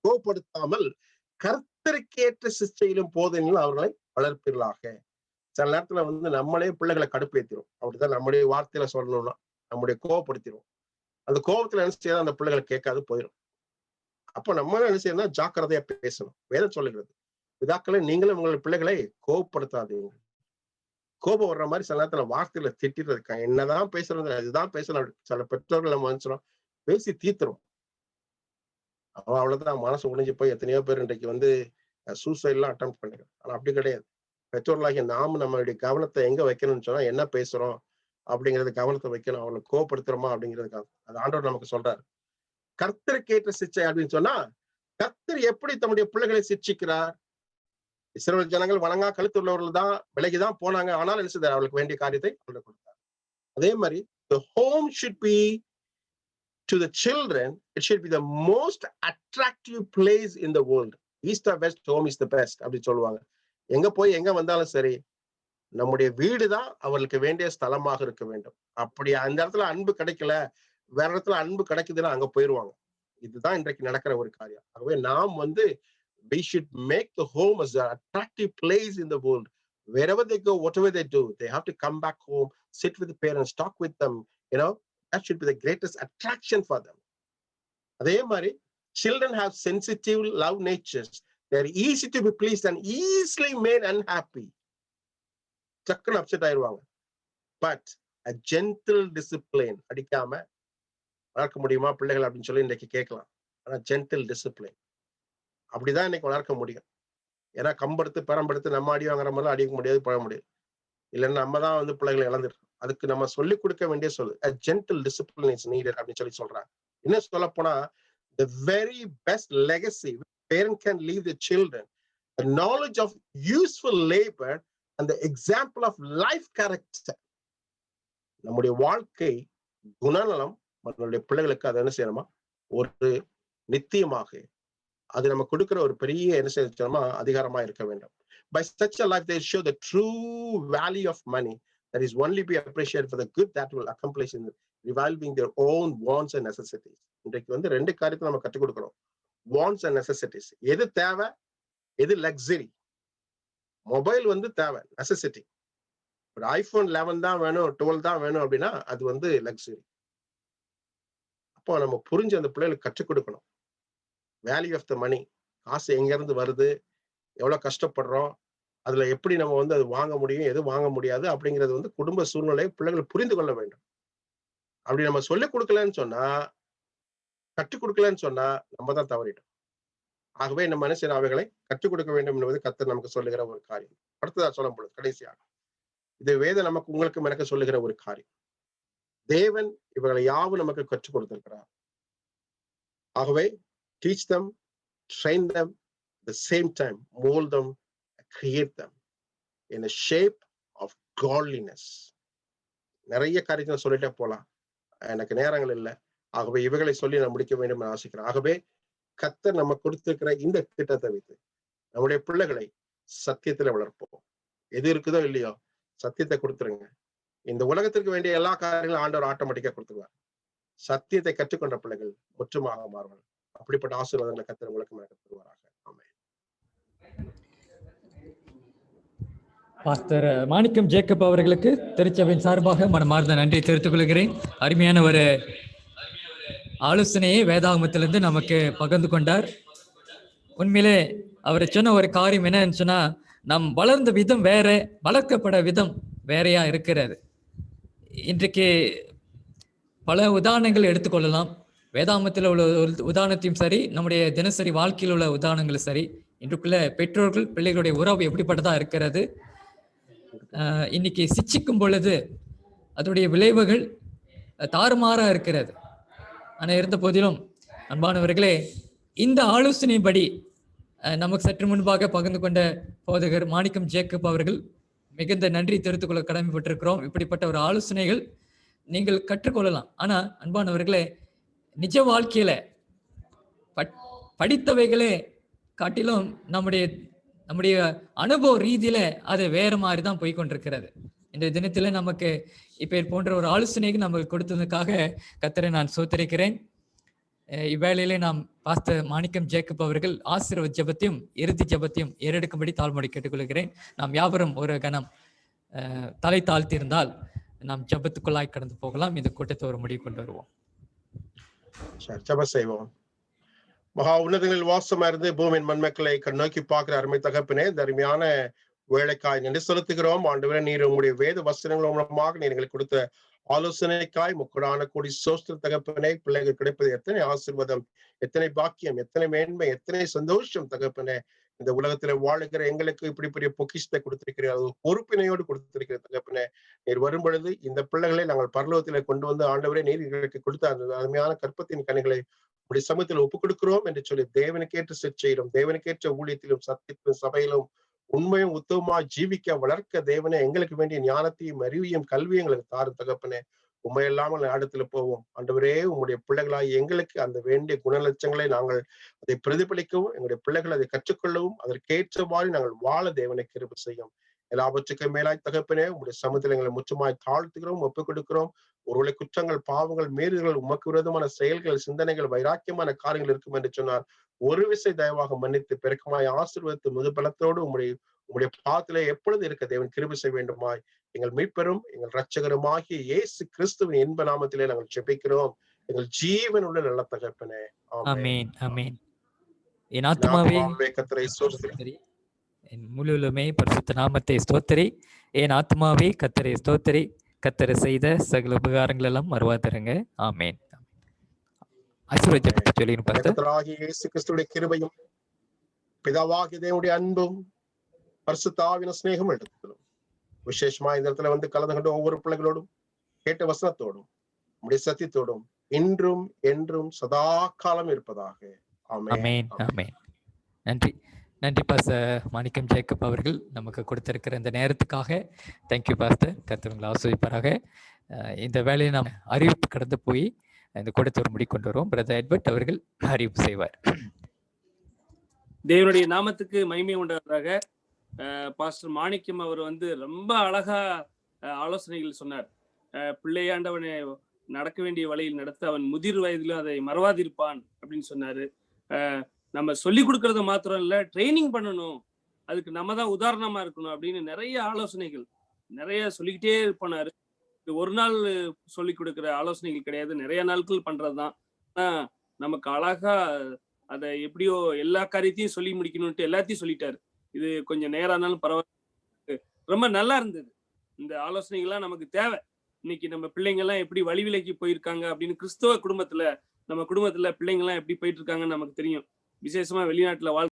கோபப்படுத்தாமல் கர்த்தருக்கேற்ற சிஷ்டையிலும் போதனையிலும் அவர்களை வளர்ப்பீர்களாக. சில நேரத்துல வந்து நம்மளே பிள்ளைகளை கடுப்பேத்திரும். அப்படிதான் நம்முடைய வார்த்தையில சொல்லணும்னா நம்முடைய கோபப்படுத்திடும். அந்த கோபத்துல என்ன செய்யாது, அந்த பிள்ளைகளை கேட்காது போயிடும். அப்ப நம்ம என்ன செய்யணும்னா ஜாக்கிரதையா பேசணும். வேதம் சொல்லுகிறது, பிதாக்களே நீங்களும் உங்கள் பிள்ளைகளை கோபப்படுத்தாதீங்க. கோபம் வர்ற மாதிரி சில நேரத்துல வார்த்தையில திட்டிட்டு என்னதான் பேசுறது, இதுதான் பேசணும். சில பெற்றோர்கள் நம்ம நினைச்சிடும் பேசி தீத்துரும். அவ்வளவுதான், மனசு உடைஞ்சு போய் எத்தனையோ பேர் இன்றைக்கு வந்து சூசைட்லாம் அட்டெம்ப்ட் பண்ணிருக்காங்க. ஆனா அப்படி கிடையாது. பெற்றோர்களாகிய நாம நம்மளுடைய கவனத்தை எங்க வைக்கணும்னு சொன்னா, என்ன பேசுறோம் அப்படிங்கறது கவனத்தை வைக்கணும். அவங்களை கோபப்படுத்துறோமா அப்படிங்கிறதுக்காக அது ஆண்டவர் நமக்கு சொல்றாரு. கர்த்தருக்கேற்ற சிச்சை அப்படின்னு சொன்னா, கர்த்தர் எப்படி தம்முடைய பிள்ளைகளை சிட்சிக்கிறார்? இஸ்ரவேல் ஜனங்கள் வணங்கா கழுத்துள்ளவர்கள் தான் விலகிதான் போனாங்க. ஆனால் என்ன செய்தார்? அவளுக்கு வேண்டிய காரியத்தை அவர்கள் கொடுத்தார். அதே மாதிரி the home should be to the children, it should be the most attractive place in the world. East or west, home is the best அப்படி சொல்லுவாங்க. எங்க போய் எங்க வந்தாலும் சரி, நம்முடைய வீடு தான் அவர்களுக்கு வேண்டிய ஸ்தலமாக இருக்க வேண்டும். அப்படி அந்த இடத்துல அன்பு கிடைக்கல, வேற இடத்துல அன்பு கிடைக்குதுன்னா அங்க போயிருவாங்க. இதுதான் இன்றைக்கு நடக்கிற ஒரு காரியம். ஆகவே நாம் we should make the home as an attractive place in the world. Wherever they go, whatever they do, they have to come back home, sit with the parents, talk with them. That should be the greatest attraction for them. அதே மாதிரி children have sensitive love natures. They're easy to be pleased and easily made unhappy. டக்குன்னு அப்செட் ஆயிடுவாங்க. பட் a gentle discipline, அடிக்காம வளர்க்க முடியுமா பிள்ளைகள் அப்படின்னு சொல்லி இன்னைக்கு கேட்கலாம். ஆனா gentle discipline அப்படிதான் இன்னைக்கு வளர்க்க முடியும். ஏன்னா கம்பெடுத்து பெரம்பெடுத்து நம்ம அடி வாங்குற மாதிரிலாம் அடிக்க முடியாது, பழ முடியாது. இல்லைன்னா நம்ம தான் பிள்ளைகளை இழந்துடும். அதுக்கு நம்ம சொல்லிக் கொடுக்க வேண்டிய a gentle discipline is needed அப்படின்னு சொல்றாங்க. என்ன சொல்ல போனா, the very best legacy parent can leave the children, the knowledge of useful labor and the example of life character. நம்முடைய வாழ்க்கை குணநலம் நம்மளுடைய பிள்ளைகளுக்கு அதை என்ன செய்யணுமா, ஒரு நித்தியமாக அது நம்ம கொடுக்கிற ஒரு பெரிய என்ன செய்யணுமா அதிகாரமா இருக்க வேண்டும். By such a life they show the true value of money that is only be appreciated for the good that will accomplish in revolving their own wants and necessities. இன்றைக்கு ரெண்டு காரியத்தை நம்ம கற்றுக் கொடுக்கிறோம். wants and necessities. எது தேவை, எது லக்ஸரி. மொபைல் தேவை, நெசசிட்டி. ஒரு ஐபோன் 11 தான் வேணும், 12 தான் வேணும் அப்படின்னா அது லக்ஸரி. அப்போ நம்ம புரிஞ்சு அந்த பிள்ளைகளுக்கு கற்றுக் கொடுக்கணும். வேல்யூ ஆஃப் த மணி, காசு எங்க இருந்து வருது, எவ்வளவு கஷ்டப்படுறோம், அதுல எப்படி நம்ம அது வாங்க முடியும், எது வாங்க முடியாது அப்படிங்கிறது குடும்ப சூழ்நிலையை பிள்ளைகள் புரிந்து கொள்ள வேண்டும். அப்படி நம்ம சொல்லிக் கொடுக்கலன்னு சொன்னா, கற்றுக் கொடுக்கலன்னு சொன்னா நம்ம தான் தவறிட்டோம். ஆகவே நம்ம மனுஷன் அவைகளை கற்றுக் கொடுக்க வேண்டும் என்பது கர்த்தர் நமக்கு சொல்லுகிற ஒரு காரியம். அடுத்ததா சொல்லும் பொழுது கடைசியாக இது வேதம் நமக்கு உங்களுக்கும் எனக்கு சொல்லுகிற ஒரு காரியம். தேவன் இவர்களை யாவும் நமக்கு கற்றுக் கொடுத்திருக்கிறார். ஆகவே teach them, train them, at the same time mold them, create them in a shape of godliness. நிறைய காரியத்தை சொல்லிட்டே போலாம், எனக்கு நேரங்கள் இல்லை. ஆகவே இவைகளை சொல்லி நான் முடிக்க வேண்டும் என்று ஆசைக்கிறேன். ஆகவே கர்த்தர் நம்ம கொடுத்திருக்கிற இந்த திட்டத்தை வைத்து நம்முடைய பிள்ளைகளை சத்தியத்துல வளர்ப்போம். எது இருக்குதோ இல்லையோ சத்தியத்தை கொடுத்துருங்க. இந்த உலகத்திற்கு வேண்டிய எல்லா காரியங்களும் ஆண்டவர் ஆட்டோமேட்டிக்கா கொடுத்துருவார். சத்தியத்தை கற்றுக்கொண்ட பிள்ளைகள் முற்றுமாக மாறுவார்கள். அப்படிப்பட்ட ஆசீர்வாதங்களை கர்த்தர் உங்களுக்கு எனக்கு தருவாராக. ஆமென். பாஸ்டர் மாணிக்கம் ஜேக்கப் அவர்களுக்கு திருச்சபையின் சார்பாக மனமார்ந்த நன்றி தெரிவித்துக் கொள்கிறேன். அருமையான ஒரு ஆலோசனையை வேதாகமத்திலிருந்து நமக்கு பகிர்ந்து கொண்டார். உண்மையிலே அவர் சொன்ன ஒரு காரியம் என்னன்னு சொன்னா, நம் வளர்ந்த விதம் வேற, வளர்க்கப்பட விதம் வேறையா இருக்கிறது. இன்றைக்கு பல உதாரணங்கள் எடுத்துக்கொள்ளலாம். வேதாகமத்தில் உள்ள உதாரணத்தையும் சரி, நம்முடைய தினசரி வாழ்க்கையில் உள்ள உதாரணங்களும் சரி, இன்றைக்குள்ள பெற்றோர்கள் பிள்ளைகளுடைய உறவு எப்படிப்பட்டதா இருக்கிறது. இன்னைக்கு சிச்சிக்கும் பொழுது அதனுடைய விளைவுகள் தாறுமாறா இருக்கிறது. ஆனால் இருந்த போதிலும் அன்பானவர்களே, இந்த ஆலோசனைப்படி நமக்கு சற்று முன்பாக பகிர்ந்து கொண்ட போதகர் மாணிக்கம் ஜேக்கப் அவர்கள் மிகுந்த நன்றி தெரிவித்துக் கொள்ள கடமைப்பட்டிருக்கிறோம். இப்படிப்பட்ட ஒரு ஆலோசனைகள் நீங்கள் கற்றுக்கொள்ளலாம். ஆனா அன்பானவர்களே, நிஜ வாழ்க்கையில படித்தவைகளே காட்டிலும் நம்முடைய அனுபவ ரீதியில அது வேற மாதிரி தான் போய்கொண்டிருக்கிறது. இந்த தினத்துல நமக்கு இப்ப போன்ற ஒரு ஆலோசனைக்கு நமக்கு கொடுத்ததுக்காக கர்த்தரை நான் சோத்தரிக்கிறேன். இவ்வேளையிலே நாம் பாஸ்டர் மாணிக்கம் ஜேக்கப் அவர்கள் ஆசீர்வாத ஜெபத்தையும் இறுதி ஜெபத்தையும் ஏறெடுக்கும்படி தாழ்மொழி கேட்டுக்கொள்கிறேன். நாம் யாவரும் ஒரு கணம் தலை தாழ்த்தியிருந்தால் நாம் ஜெபத்துக்குள்ளாய் கடந்து போகலாம். இந்த கூட்டத்தை ஒரு முடிவு கொண்டு வருவோம். ஜெபம் செய்வோம். மகா உன்னதங்களில் வாசமா இருந்து பூமியின் மண்மக்களை கண்ணோக்கி பார்க்கிற அருமை தகப்பனே, இந்த அருமையான வேலைக்காய் நன்றி செலுத்துகிறோம். ஆண்டவரே, நீர் உங்களுடைய வேத வசனங்கள் மூலமாக நீர் எங்களுக்கு கொடுத்த ஆலோசனைக்காய் முக்கடான கூடி சோஸ்திர தகப்பனே. பிள்ளைகள் கிடைப்பது எத்தனை ஆசீர்வாதம், எத்தனை பாக்கியம், எத்தனை மேன்மை, எத்தனை சந்தோஷம் தகப்பனே. இந்த உலகத்துல வாழுகிற எங்களுக்கு இப்படி பெரிய பொக்கிஷத்தை கொடுத்திருக்கிறார், அது பொறுப்பினையோடு கொடுத்திருக்கிற தகப்பனே. நீர் வரும் பொழுது இந்த பிள்ளைகளை நாங்கள் பரலோகத்திலே கொண்டு வந்து ஆண்டவரே நீர் எங்களுக்கு கொடுத்த அந்த அருமையான கற்பத்தின் கனிகளை உடைய சமூகத்தில் ஒப்புக் கொடுக்கிறோம் என்று சொல்லி தேவனுக்கேற்ற செய்கிறோம். தேவனுக்கேற்ற ஊழியத்திலும் சத்தியத்திலும் சபையிலும் உண்மையும் உத்தவமாய் ஜீவிக்க வளர்க்க தேவனே எங்களுக்கு வேண்டிய ஞானத்தையும் அறிவையும் கல்வியும் எங்களுக்கு தாரும் தகப்பனே. உண்மையில்லாமல் இடத்துல போவோம் ஆண்டவரே. உங்களுடைய பிள்ளைகளாய் எங்களுக்கு அந்த வேண்டிய குணலட்சங்களை நாங்கள் அதை பிரதிபலிக்கவும், எங்களுடைய பிள்ளைகள் அதை கற்றுக்கொள்ளவும், அதற்கேற்றவாறு நாங்கள் வாழ தேவனை கிருபை செய்யும். எல்லாவற்றுக்கும் மேலாய் தகப்பனே உங்களுடைய சமூகத்தில் எங்களை முற்றுமாய் தாழ்த்துகிறோம், ஒப்புக் கொடுக்கிறோம். ஒருவேளை குற்றங்கள், பாவங்கள், மீறுதல்கள், உமக்கு விரோதமான செயல்கள், சிந்தனைகள், வைராக்கியமான காரியங்கள் இருக்கும் என்று சொன்னார். ஒரு விசை தயவாக மன்னித்து பெருக்கமாய் ஆசீர்வதித்து முதுபலத்தோடு உங்களுடைய பாதத்திலே எப்பொழுது இருக்க தேவன் கிருபை செய்ய வேண்டுமாய் எங்கள் மீட்பெரும் எங்கள் இரட்சகருமாகிய இயேசு கிறிஸ்துவின் இன்ப நாமத்திலே நாங்கள் ஜெபிக்கிறோம் எங்கள் ஜீவன் உள்ள நல்ல தகப்பனே. ஆமென் ஆமென். என் ஆத்துமாவே கர்த்தரை ஸ்தோத்திரி, என் முழுவலுமே பரிசுத்த நாமத்தை ஸ்தோத்திரி. என் ஆத்மாவே கர்த்தரை ஸ்தோத்திரி. கர்த்தர் செய்த சகல உபகாரங்கள் எல்லாம் மறவாதிருங்க. ஆமென். ஆசீர்வாதத்தை சொல்லின்னு பார்த்தா கர்த்தராகிய இயேசு கிறிஸ்துவின் கிருபையும் பிதாவாகிய தேவனுடைய அன்பும் பரிசுத்த ஆவியின் சிநேகம் எடுத்துக்கிறோம். விசேஷமா இந்த இடத்துல வந்து கலந்து கொண்ட ஒவ்வொரு பிள்ளைகளோடும் கேட்ட வசனத்தோடும் உடைய சத்தியத்தோடும் இன்றும் என்றும் சதா காலம் இருப்பதாக. ஆமென் ஆமென். நன்றி நன்றி பாஸ்டர் மாணிக்கம் ஜேக்கப் அவர்கள் நமக்கு கொடுத்திருக்கிற இந்த நேரத்துக்காக தேங்க்யூ பாஸ்டர். கர்த்தர் உங்களை ஆசீர்வதிப்பாராக. இந்த வேலையை நாம் அறிவிப்பு கடந்து போய் இந்த கூட்டத்தை ஒரு முடி கொண்டு வருவோம். பிரதர் எட்வர்ட் அவர்கள் அறிவிப்பு செய்வார். தேவனுடைய நாமத்துக்கு மகிமை உண்டாவதாக. பாஸ்டர் மாணிக்கம் அவர் வந்து ரொம்ப அழகா ஆலோசனைகள் சொன்னார். பிள்ளையாண்டவனை நடக்க வேண்டிய வழியில் நடத்த அவன் முதிர் வயதிலும் அதை மறவாதிருப்பான் அப்படின்னு சொன்னாரு. நம்ம சொல்லி கொடுக்கறத மாத்திரம் இல்ல, ட்ரைனிங் பண்ணணும், அதுக்கு நம்ம தான் உதாரணமா இருக்கணும் அப்படின்னு நிறைய ஆலோசனைகள் நிறைய சொல்லிக்கிட்டே போனாரு. இது ஒரு நாள் சொல்லி கொடுக்குற ஆலோசனைகள் கிடையாது, நிறைய நாட்கள் பண்றதுதான். நமக்கு அழகா அதை எப்படியோ எல்லா காரியத்தையும் சொல்லி முடிக்கணும்ட்டு எல்லாத்தையும் சொல்லிட்டாரு. இது கொஞ்சம் நேரானாலும் பரவாயில்ல, ரொம்ப நல்லா இருந்தது. இந்த ஆலோசனைகள்லாம் நமக்கு தேவை. இன்னைக்கு நம்ம பிள்ளைங்க எல்லாம் எப்படி வழி விலக்கி போயிருக்காங்க அப்படின்னு, கிறிஸ்தவ குடும்பத்துல நம்ம குடும்பத்துல பிள்ளைங்க எல்லாம் எப்படி போயிட்டு இருக்காங்கன்னு நமக்கு தெரியும். விசேஷமா வெளிநாட்டுல